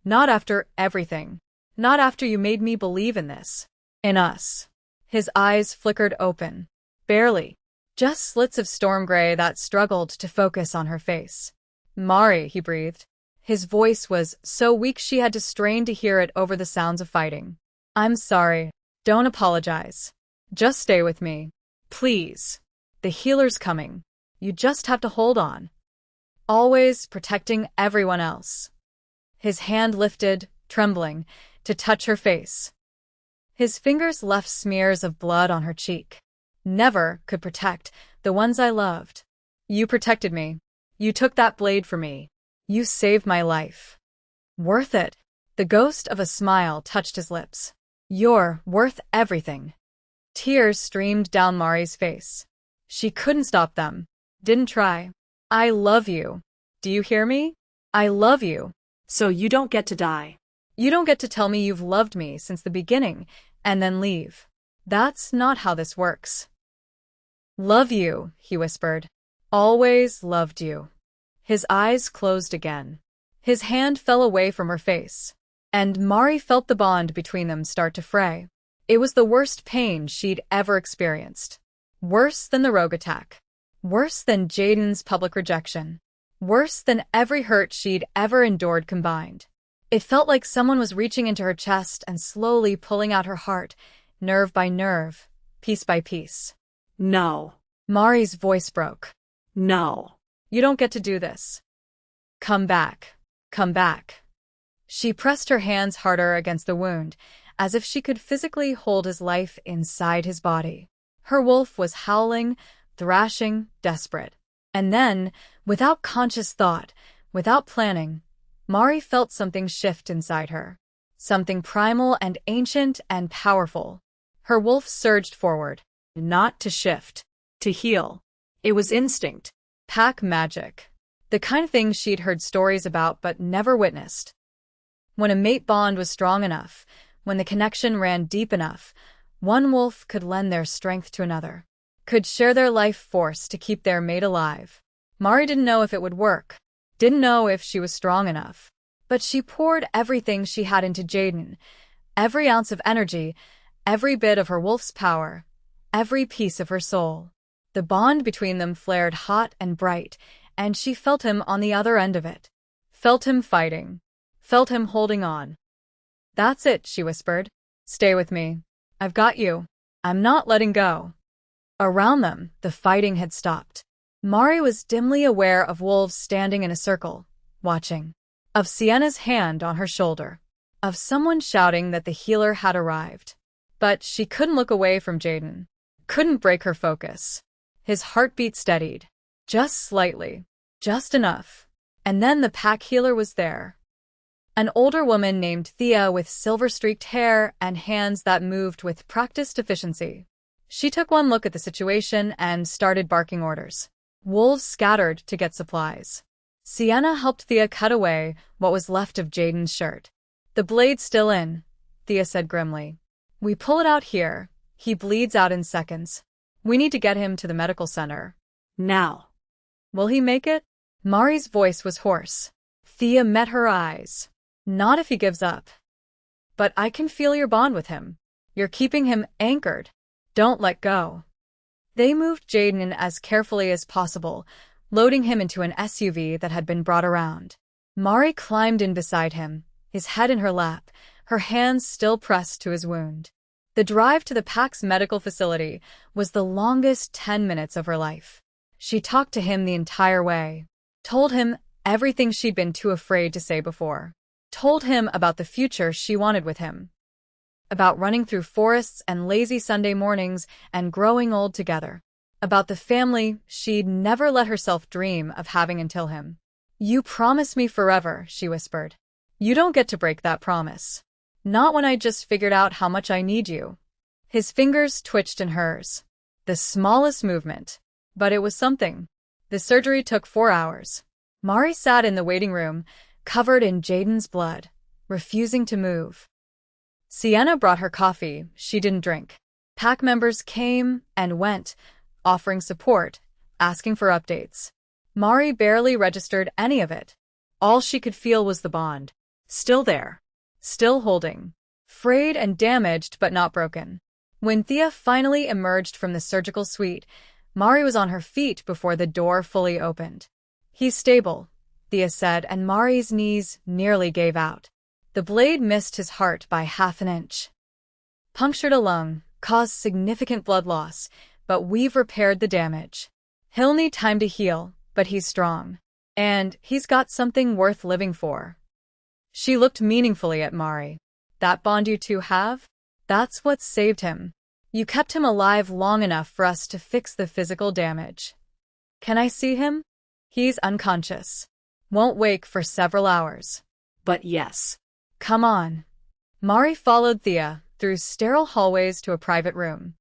Speaker 1: Not after everything. Not after you made me believe in this. In us." His eyes flickered open. Barely. Just slits of storm gray that struggled to focus on her face. "Mari," he breathed. His voice was so weak she had to strain to hear it over the sounds of fighting. "I'm sorry. Don't apologize. Just stay with me. Please. The healer's coming. You just have to hold on. Always protecting everyone else." His hand lifted, trembling, to touch her face. His fingers left smears of blood on her cheek. "Never could protect the ones I loved. You protected me. You took that blade for me. You saved my life. Worth it." The ghost of a smile touched his lips. "You're worth everything." Tears streamed down Mari's face. She couldn't stop them. Didn't try. "I love you. Do you hear me? I love you."
Speaker 2: So you don't get to die.
Speaker 1: "You don't get to tell me you've loved me since the beginning and then leave. That's not how this works." "Love you," he whispered. "Always loved you." His eyes closed again. His hand fell away from her face. And Mari felt the bond between them start to fray. It was the worst pain she'd ever experienced. Worse than the rogue attack. Worse than Jaden's public rejection. Worse than every hurt she'd ever endured combined. It felt like someone was reaching into her chest and slowly pulling out her heart, nerve by nerve, piece by piece.
Speaker 2: No.
Speaker 1: Mari's voice broke.
Speaker 2: No.
Speaker 1: "You don't get to do this. Come back. Come back." She pressed her hands harder against the wound, as if she could physically hold his life inside his body. Her wolf was howling, thrashing, desperate. And then, without conscious thought, without planning, Mari felt something shift inside her. Something primal and ancient and powerful. Her wolf surged forward. Not to shift. To heal. It was instinct. Pack magic. The kind of thing she'd heard stories about but never witnessed. When a mate bond was strong enough, when the connection ran deep enough, one wolf could lend their strength to another. Could share their life force to keep their mate alive. Mari didn't know if it would work. Didn't know if she was strong enough. But she poured everything she had into Jaden. Every ounce of energy, every bit of her wolf's power, every piece of her soul. The bond between them flared hot and bright, and she felt him on the other end of it. Felt him fighting. Felt him holding on. "That's it," she whispered. "Stay with me. I've got you. I'm not letting go." Around them, the fighting had stopped. Mari was dimly aware of wolves standing in a circle, watching. Of Sienna's hand on her shoulder. Of someone shouting that the healer had arrived. But she couldn't look away from Jaden. Couldn't break her focus. His heartbeat steadied. Just slightly. Just enough. And then the pack healer was there. An older woman named Thea with silver-streaked hair and hands that moved with practiced efficiency. She took one look at the situation and started barking orders. Wolves scattered to get supplies. Sienna helped Thea cut away what was left of Jaden's shirt. "The blade's still in," Thea said grimly. "We pull it out here. He bleeds out in seconds. We need to get him to the medical center.
Speaker 2: Now."
Speaker 1: "Will he make it?" Mari's voice was hoarse. Thea met her eyes. "Not if he gives up. But I can feel your bond with him. You're keeping him anchored." Don't let go. They moved Jaden in as carefully as possible, loading him into an SUV that had been brought around. Mari climbed in beside him, his head in her lap, her hands still pressed to his wound. The drive to the PAC's medical facility was the longest 10 minutes of her life. She talked to him the entire way, told him everything she'd been too afraid to say before, told him about the future she wanted with him, about running through forests and lazy Sunday mornings and growing old together, about the family she'd never let herself dream of having until him. "You promise me forever," she whispered. "You don't get to break that promise. Not when I just figured out how much I need you." His fingers twitched in hers. The smallest movement. But it was something. The surgery took 4 hours. Mari sat in the waiting room, covered in Jaden's blood, refusing to move. Sienna brought her coffee. She didn't drink. PAC members came and went, offering support, asking for updates. Mari barely registered any of it. All she could feel was the bond. Still there. Still holding. Frayed and damaged, but not broken. When Thea finally emerged from the surgical suite, Mari was on her feet before the door fully opened. "He's stable," Thea said, and Mari's knees nearly gave out. The blade missed his heart by half an inch. "Punctured a lung, caused significant blood loss, but we've repaired the damage. He'll need time to heal, but he's strong. And he's got something worth living for." She looked meaningfully at Mari. "That bond you two have? That's what saved him. You kept him alive long enough for us to fix the physical damage." "Can I see him?" "He's unconscious. Won't wake for several hours."
Speaker 2: But yes.
Speaker 1: "Come on." Mari followed Thea through sterile hallways to a private room.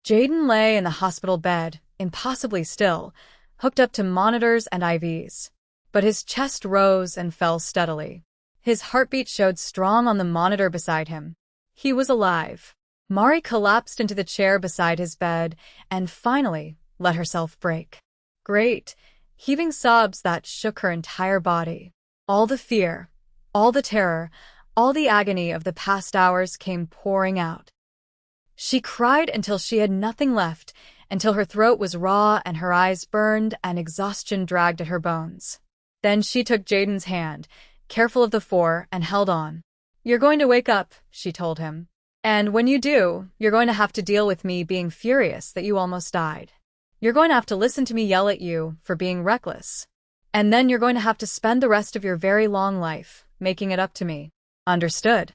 Speaker 1: Jaden lay in the hospital bed, impossibly still, hooked up to monitors and IVs. But his chest rose and fell steadily. His heartbeat showed strong on the monitor beside him. He was alive. Mari collapsed into the chair beside his bed and finally let herself break. Great, heaving sobs that shook her entire body. All the fear, all the terror, all the agony of the past hours came pouring out. She cried until she had nothing left, until her throat was raw and her eyes burned and exhaustion dragged at her bones. Then she took Jaden's hand, careful of the 4, and held on. "You're going to wake up," she told him. "And when you do, you're going to have to deal with me being furious that you almost died. You're going to have to listen to me yell at you for being reckless. And then you're going to have to spend the rest of your very long life making it up to me. Understood?"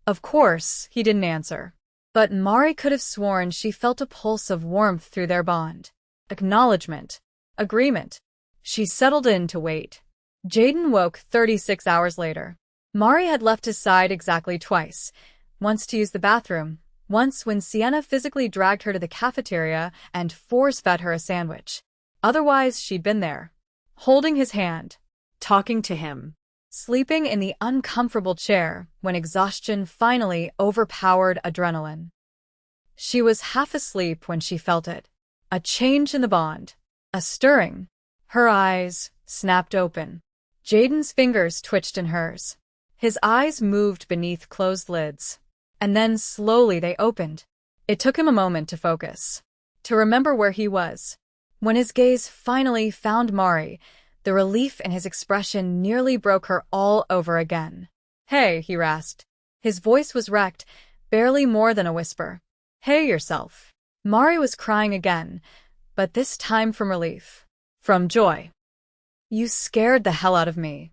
Speaker 1: Of course, he didn't answer. But Mari could have sworn she felt a pulse of warmth through their bond. Acknowledgement. Agreement. She settled in to wait. Jaden woke 36 hours later. Mari had left his side exactly twice. Once to use the bathroom, once when Sienna physically dragged her to the cafeteria and force-fed her a sandwich. Otherwise, she'd been there, holding his hand,
Speaker 2: Talking to him.
Speaker 1: sleeping in the uncomfortable chair when exhaustion finally overpowered adrenaline. She was half asleep when she felt it. A change in the bond. A stirring. Her eyes snapped open. Jaden's fingers twitched in hers. His eyes moved beneath closed lids. And then slowly they opened. It took him a moment to focus, to remember where he was. When his gaze finally found Mari, the relief in his expression nearly broke her all over again. "Hey," he rasped. His voice was wrecked, barely more than a whisper. "Hey yourself." Mari was crying again, but this time from relief. From joy. "You scared the hell out of me."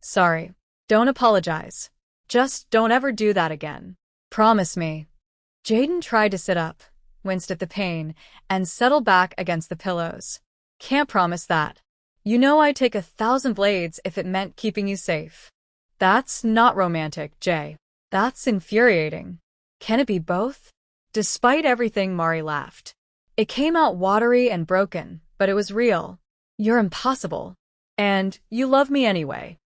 Speaker 1: "Sorry. Don't apologize. Just don't ever do that again. Promise me." Jaden tried to sit up, winced at the pain, and settled back against the pillows. "Can't promise that. You know I'd take 1,000 blades if it meant keeping you safe." "That's not romantic, Jay. That's infuriating. Can it be both?" Despite everything, Mari laughed. It came out watery and broken, but it was real. "You're impossible. And you love me anyway."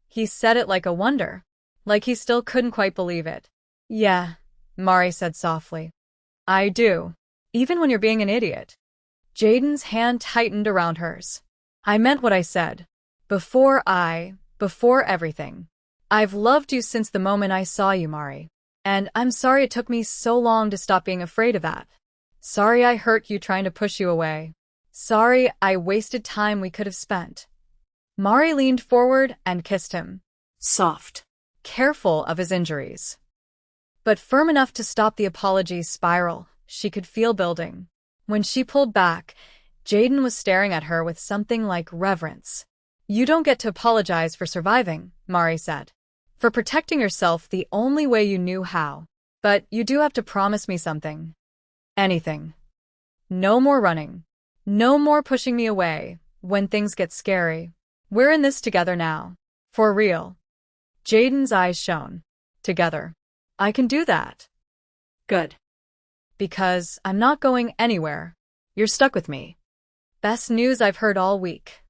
Speaker 1: He said it like a wonder, like he still couldn't quite believe it. "Yeah," Mari said softly. "I do. Even when you're being an idiot." Jaden's hand tightened around hers. "I meant what I said. Before everything. I've loved you since the moment I saw you, Mari. And I'm sorry it took me so long to stop being afraid of that. Sorry I hurt you trying to push you away. Sorry I wasted time we could have spent. Mari leaned forward and kissed him,
Speaker 2: Soft.
Speaker 1: careful of his injuries, but firm enough to stop the apology spiral she could feel building. When she pulled back, Jaden was staring at her with something like reverence. You don't get to apologize for surviving, Mari said. For protecting yourself the only way you knew how. But you do have to promise me something. Anything. No more running. No more pushing me away when things get scary. We're in this together now. For real. Jaden's eyes shone. Together. I can do that.
Speaker 2: Good.
Speaker 1: Because I'm not going anywhere. You're stuck with me. Best news I've heard all week.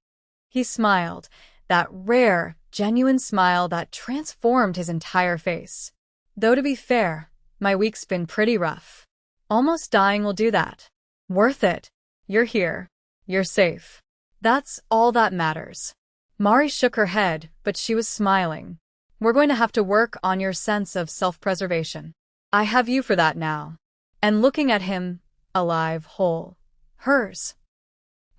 Speaker 1: He smiled, that rare, genuine smile that transformed his entire face. Though to be fair, my week's been pretty rough. Almost dying will do that. Worth it. You're here. You're safe. That's all that matters. Mari shook her head, but she was smiling. We're going to have to work on your sense of self-preservation. I have you for that now. And looking at him, alive, whole. Hers.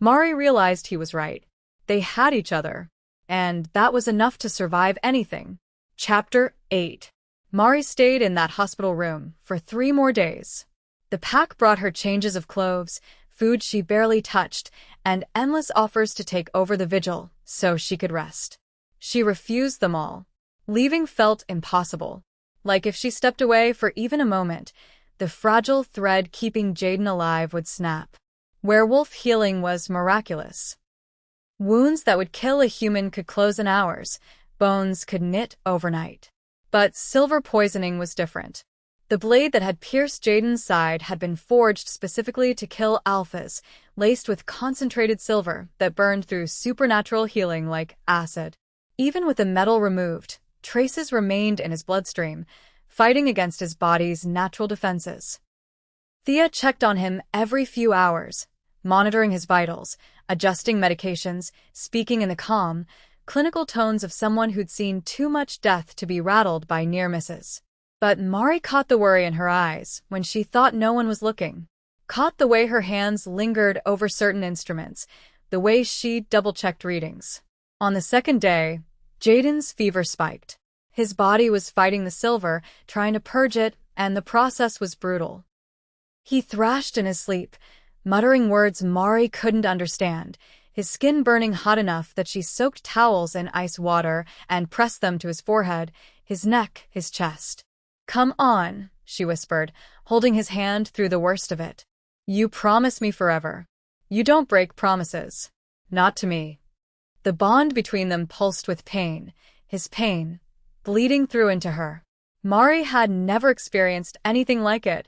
Speaker 1: Mari realized he was right. They had each other. And that was enough to survive anything. Chapter 8. Mari stayed in that hospital room for 3 more days. The pack brought her changes of clothes, food she barely touched, and endless offers to take over the vigil so she could rest. She refused them all. Leaving felt impossible. Like if she stepped away for even a moment, the fragile thread keeping Jaden alive would snap. Werewolf healing was miraculous. Wounds that would kill a human could close in hours, bones could knit overnight. But silver poisoning was different. The blade that had pierced Jaden's side had been forged specifically to kill alphas, laced with concentrated silver that burned through supernatural healing like acid. Even with the metal removed, traces remained in his bloodstream, fighting against his body's natural defenses. Thea checked on him every few hours, monitoring his vitals, adjusting medications, speaking in the calm, clinical tones of someone who'd seen too much death to be rattled by near misses. But Mari caught the worry in her eyes when she thought no one was looking, caught the way her hands lingered over certain instruments, the way she double-checked readings. On the second day, Jaden's fever spiked. His body was fighting the silver, trying to purge it, and the process was brutal. He thrashed in his sleep, muttering words Mari couldn't understand, his skin burning hot enough that she soaked towels in ice water and pressed them to his forehead, his neck, his chest. Come on, she whispered, holding his hand through the worst of it. You promise me forever. You don't break promises. Not to me. The bond between them pulsed with pain, his pain, bleeding through into her. Mari had never experienced anything like it.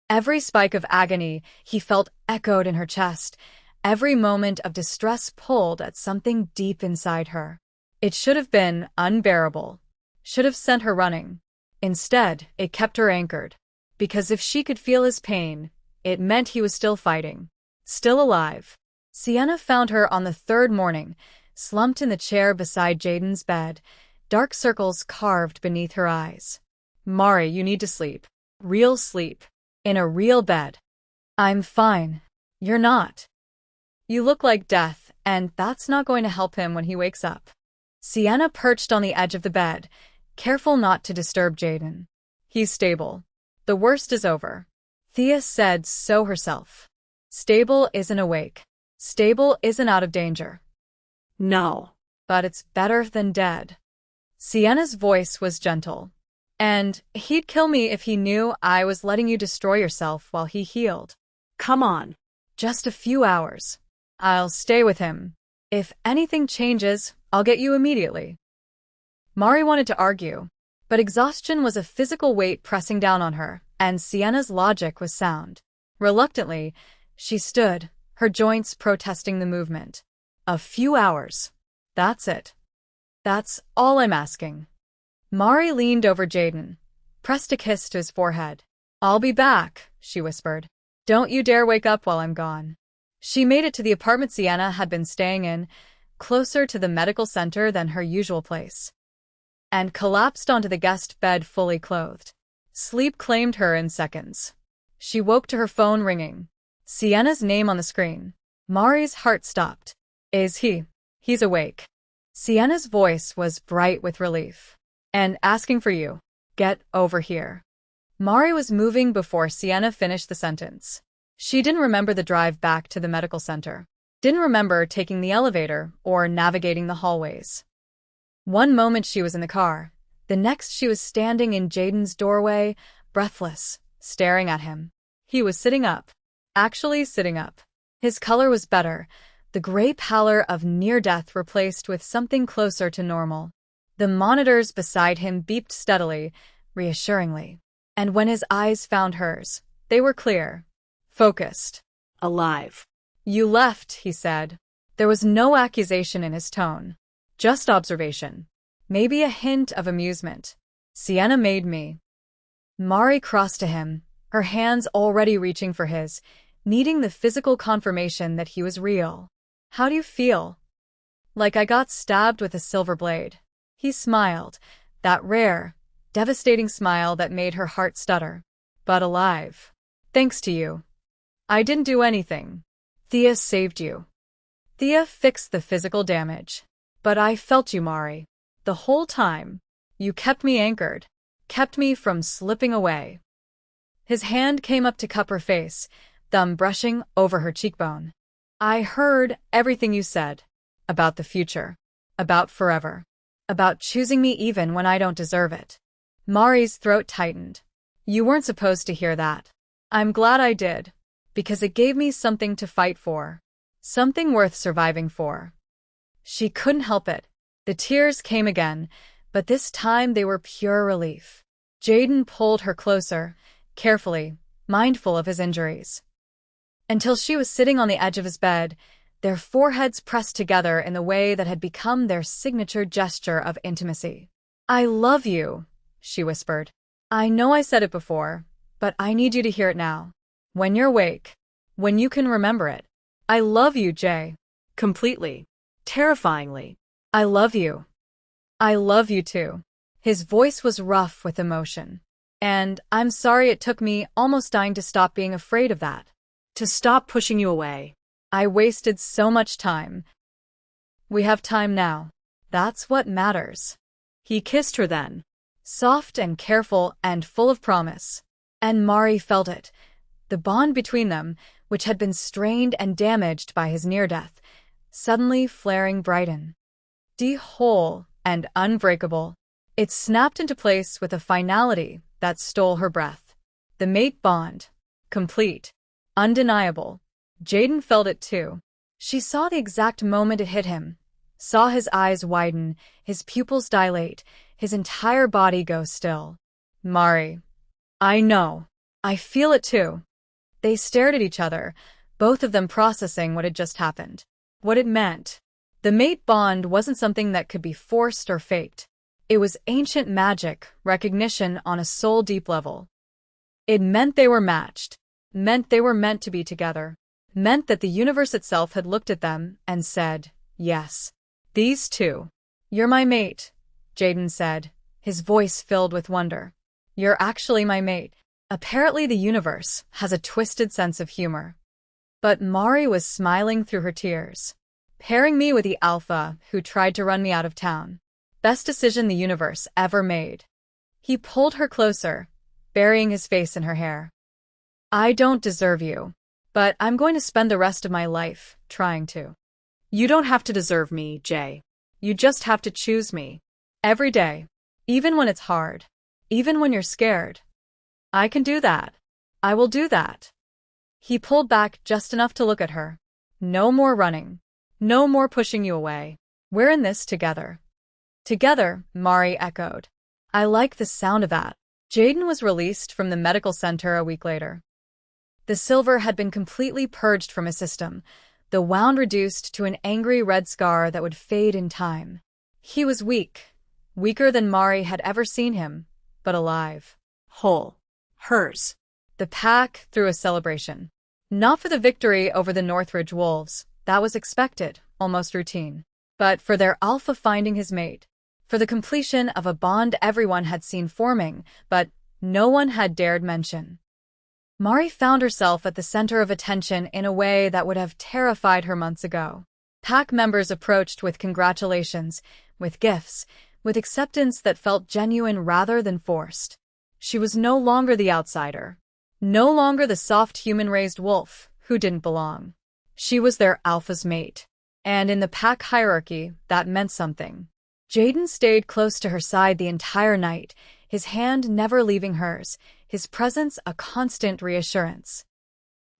Speaker 1: Every spike of agony he felt echoed in her chest, every moment of distress pulled at something deep inside her. It should have been unbearable, should have sent her running. Instead, it kept her anchored, because if she could feel his pain, it meant he was still fighting, still alive. Sienna found her on the 3rd morning, slumped in the chair beside Jaden's bed, dark circles carved beneath her eyes. Mari, you need to sleep. Real sleep. In a real bed. I'm fine. You're not. You look like death, and that's not going to help him when he wakes up. Sienna perched on the edge of the bed, careful not to disturb Jaden. He's stable. The worst is over. Thea said so herself. Stable isn't awake. Stable isn't out of danger.
Speaker 2: No.
Speaker 1: But it's better than dead. Sienna's voice was gentle. And he'd kill me if he knew I was letting you destroy yourself while he healed.
Speaker 2: Come on.
Speaker 1: Just a few hours. I'll stay with him. If anything changes, I'll get you immediately. Mari wanted to argue, but exhaustion was a physical weight pressing down on her, and Sienna's logic was sound. Reluctantly, she stood, her joints protesting the movement. A few hours. That's it. That's all I'm asking. Mari leaned over Jaden, pressed a kiss to his forehead. I'll be back, she whispered. Don't you dare wake up while I'm gone. She made it to the apartment Sienna had been staying in, closer to the medical center than her usual place, and collapsed onto the guest bed fully clothed. Sleep claimed her in seconds. She woke to her phone ringing. Sienna's name on the screen. Mari's heart stopped. Is he? He's awake. Sienna's voice was bright with relief. And asking for you. Get over here. Mari was moving before Sienna finished the sentence. She didn't remember the drive back to the medical center. Didn't remember taking the elevator or navigating the hallways. One moment she was in the car. The next she was standing in Jaden's doorway, breathless, staring at him. He was sitting up. Actually sitting up. His color was better, the gray pallor of near-death replaced with something closer to normal. The monitors beside him beeped steadily, reassuringly. And when his eyes found hers, they were clear. Focused.
Speaker 2: Alive.
Speaker 1: You left, he said. There was no accusation in his tone. Just observation. Maybe a hint of amusement. Sienna made me. Mari crossed to him, her hands already reaching for his, needing the physical confirmation that he was real. How do you feel? Like I got stabbed with a silver blade. He smiled, that rare, devastating smile that made her heart stutter. But alive. Thanks to you. I didn't do anything. Thea saved you. Thea fixed the physical damage. But I felt you, Mari. The whole time. You kept me anchored. Kept me from slipping away. His hand came up to cup her face, thumb brushing over her cheekbone. I heard everything you said. About the future. About forever. About choosing me even when I don't deserve it. Mari's throat tightened. You weren't supposed to hear that. I'm glad I did. Because it gave me something to fight for. Something worth surviving for. She couldn't help it. The tears came again, but this time they were pure relief. Jaden pulled her closer, carefully, mindful of his injuries. Until she was sitting on the edge of his bed, their foreheads pressed together in the way that had become their signature gesture of intimacy. I love you, she whispered. I know I said it before, but I need you to hear it now. When you're awake. When you can remember it. I love you, Jay.
Speaker 2: Completely. Terrifyingly.
Speaker 1: I love you. I love you too. His voice was rough with emotion. And I'm sorry it took me almost dying to stop being afraid of that.
Speaker 2: To stop pushing you away.
Speaker 1: I wasted so much time. We have time now. That's what matters.
Speaker 2: He kissed her then.
Speaker 1: Soft and careful and full of promise. And Mari felt it. The bond between them, which had been strained and damaged by his near-death, suddenly flaring brighten. Whole and unbreakable. It snapped into place with a finality that stole her breath. The mate bond. Complete. Undeniable. Jaden felt it too. She saw the exact moment it hit him. Saw his eyes widen, his pupils dilate, his entire body go still. Mari. I know. I feel it too. They stared at each other, both of them processing what had just happened. What it meant. The mate bond wasn't something that could be forced or faked. It was ancient magic, recognition on a soul-deep level. It meant they were matched. Meant they were meant to be together. Meant that the universe itself had looked at them and said, yes. These two. You're my mate, Jaden said, his voice filled with wonder. You're actually my mate. Apparently the universe has a twisted sense of humor. But Mari was smiling through her tears. Pairing me with the alpha who tried to run me out of town. Best decision the universe ever made. He pulled her closer, burying his face in her hair. I don't deserve you, but I'm going to spend the rest of my life trying to.
Speaker 2: You don't have to deserve me, Jay.
Speaker 1: You just have to choose me. Every day. Even when it's hard. Even when you're scared. I can do that. I will do that. He pulled back just enough to look at her. No more running. No more pushing you away. We're in this together. Together, Mari echoed. I like the sound of that. Jaden was released from the medical center a week later. The silver had been completely purged from his system, the wound reduced to an angry red scar that would fade in time. He was weak, weaker than Mari had ever seen him, but alive.
Speaker 2: Whole. Hers.
Speaker 1: The pack threw a celebration. Not for the victory over the Northridge Wolves. That was expected, almost routine. But for their alpha finding his mate. For the completion of a bond everyone had seen forming, but no one had dared mention. Mari found herself at the center of attention in a way that would have terrified her months ago. Pack members approached with congratulations, with gifts, with acceptance that felt genuine rather than forced. She was no longer the outsider. No longer the soft human-raised wolf who didn't belong. She was their alpha's mate. And in the pack hierarchy, that meant something. Jaden stayed close to her side the entire night, his hand never leaving hers, his presence a constant reassurance.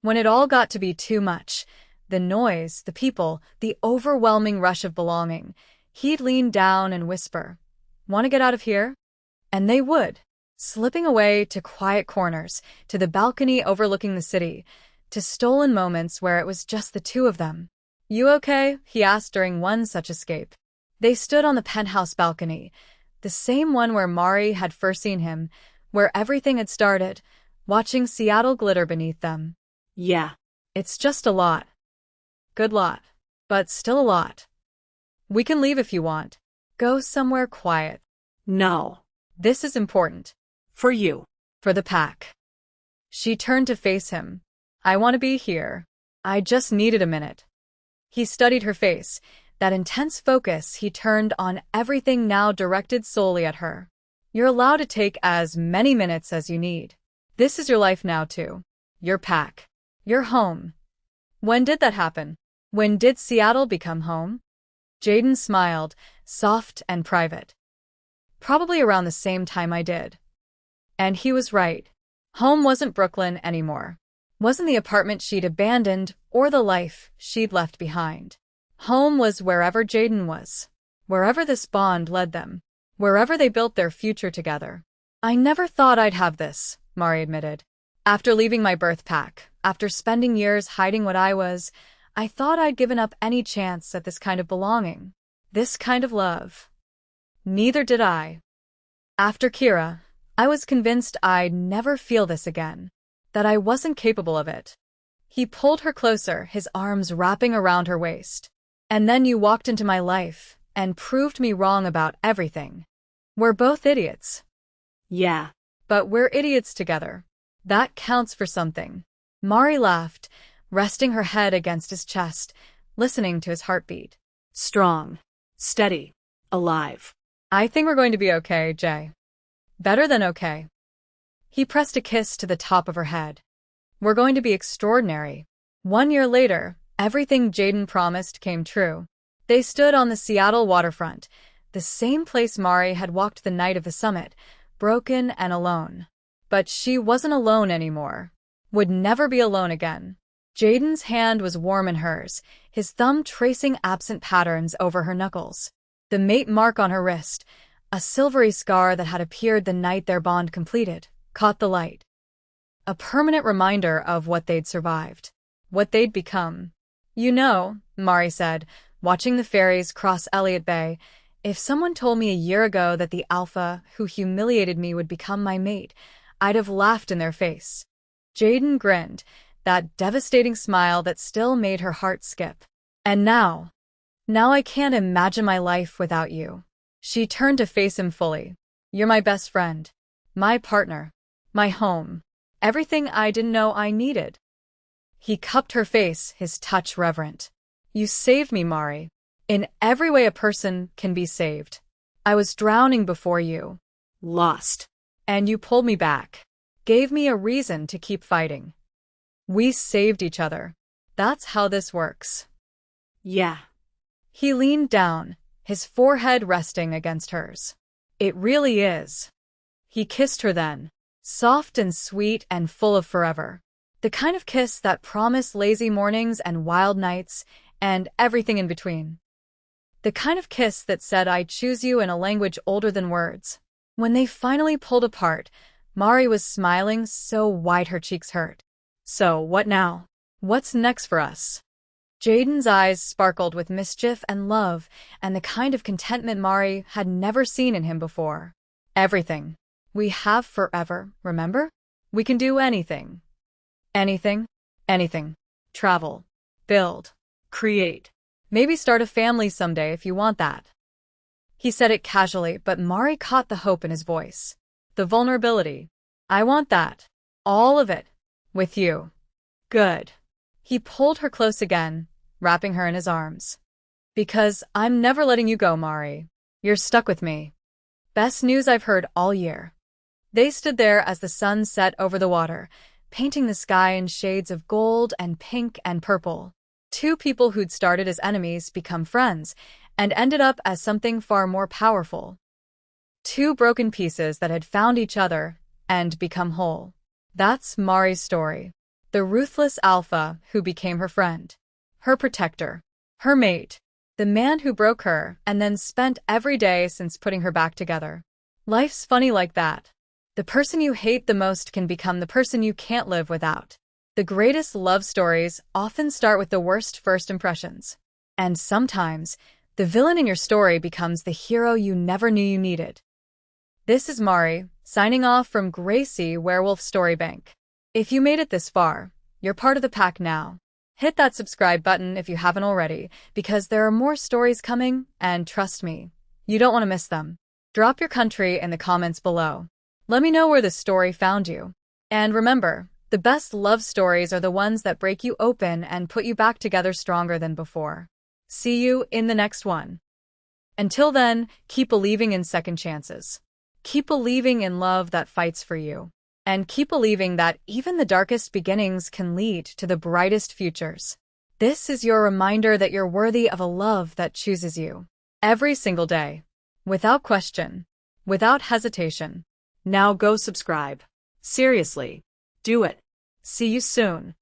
Speaker 1: When it all got to be too much, the noise, the people, the overwhelming rush of belonging, he'd lean down and whisper, "Want to get out of here?" And they would, slipping away to quiet corners, to the balcony overlooking the city, to stolen moments where it was just the two of them. "You okay?" he asked during one such escape. They stood on the penthouse balcony, the same one where Mari had first seen him, where everything had started, watching Seattle glitter beneath them.
Speaker 2: Yeah.
Speaker 1: "It's just a lot. Good lot. But still a lot. We can leave if you want. Go somewhere quiet."
Speaker 2: No.
Speaker 1: "This is important.
Speaker 2: For you.
Speaker 1: For the pack." She turned to face him. "I want to be here. I just needed a minute." He studied her face, that intense focus he turned on everything now directed solely at her. "You're allowed to take as many minutes as you need. This is your life now, too. Your pack. Your home." "When did that happen? When did Seattle become home?" Jaden smiled, soft and private. "Probably around the same time I did." And he was right. Home wasn't Brooklyn anymore. Wasn't the apartment she'd abandoned or the life she'd left behind. Home was wherever Jaden was. Wherever this bond led them. Wherever they built their future together. "I never thought I'd have this," Mari admitted. "After leaving my birth pack, after spending years hiding what I was, I thought I'd given up any chance at this kind of belonging. This kind of love. Neither did I. After Kira, I was convinced I'd never feel this again. That I wasn't capable of it." He pulled her closer, his arms wrapping around her waist. "And then you walked into my life and proved me wrong about everything. We're both idiots."
Speaker 2: Yeah.
Speaker 1: "But we're idiots together. That counts for something." Mari laughed, resting her head against his chest, listening to his heartbeat.
Speaker 2: Strong. Steady. Alive.
Speaker 1: "I think we're going to be okay, Jay. Better than okay." He pressed a kiss to the top of her head. "We're going to be extraordinary." 1 year later, everything Jaden promised came true. They stood on the Seattle waterfront, the same place Mari had walked the night of the summit, broken and alone. But she wasn't alone anymore. Would never be alone again. Jaden's hand was warm in hers, his thumb tracing absent patterns over her knuckles. The mate mark on her wrist, a silvery scar that had appeared the night their bond completed, caught the light. A permanent reminder of what they'd survived. What they'd become. "You know," Mari said, watching the ferries cross Elliott Bay, "if someone told me a year ago that the alpha who humiliated me would become my mate, I'd have laughed in their face." Jaden grinned, that devastating smile that still made her heart skip. "And now I can't imagine my life without you." She turned to face him fully. "You're my best friend. My partner. My home. Everything I didn't know I needed." He cupped her face, his touch reverent. "You saved me, Mari. In every way a person can be saved. I was drowning before you.
Speaker 2: Lost.
Speaker 1: And you pulled me back. Gave me a reason to keep fighting. We saved each other. That's how this works."
Speaker 2: Yeah.
Speaker 1: He leaned down, his forehead resting against hers. "It really is." He kissed her then, soft and sweet and full of forever. The kind of kiss that promised lazy mornings and wild nights, and everything in between. The kind of kiss that said, "I choose you" in a language older than words. When they finally pulled apart, Mari was smiling so wide her cheeks hurt. "So, what now? What's next for us?" Jaden's eyes sparkled with mischief and love, and the kind of contentment Mari had never seen in him before. "Everything. We have forever, remember? We can do anything. Anything. Anything. Travel. Build. Create. Maybe start a family someday if you want that." He said it casually, but Mari caught the hope in his voice. The vulnerability. I want that. All of it. With you. Good. He pulled her close again, wrapping her in his arms. Because I'm never letting you go, Mari. You're stuck with me. Best news I've heard all year. They stood there as the sun set over the water, painting the sky in shades of gold and pink and purple. Two people who'd started as enemies become friends, and ended up as something far more powerful. Two broken pieces that had found each other and become whole. That's Mari's story. The ruthless alpha who became her friend, her protector, her mate, the man who broke her and then spent every day since putting her back together. Life's funny like that. The person you hate the most can become the person you can't live without. The greatest love stories often start with the worst first impressions. And sometimes, the villain in your story becomes the hero you never knew you needed. This is Mari, signing off from Gracie Werewolf Story Bank. If you made it this far, you're part of the pack now. Hit that subscribe button if you haven't already, because there are more stories coming, and trust me, you don't want to miss them. Drop your country in the comments below. Let me know where this story found you. And remember, the best love stories are the ones that break you open and put you back together stronger than before. See you in the next one. Until then, keep believing in second chances. Keep believing in love that fights for you. And keep believing that even the darkest beginnings can lead to the brightest futures. This is your reminder that you're worthy of a love that chooses you. Every single day. Without question. Without hesitation.
Speaker 2: Now go subscribe. Seriously. Do it.
Speaker 1: See you soon.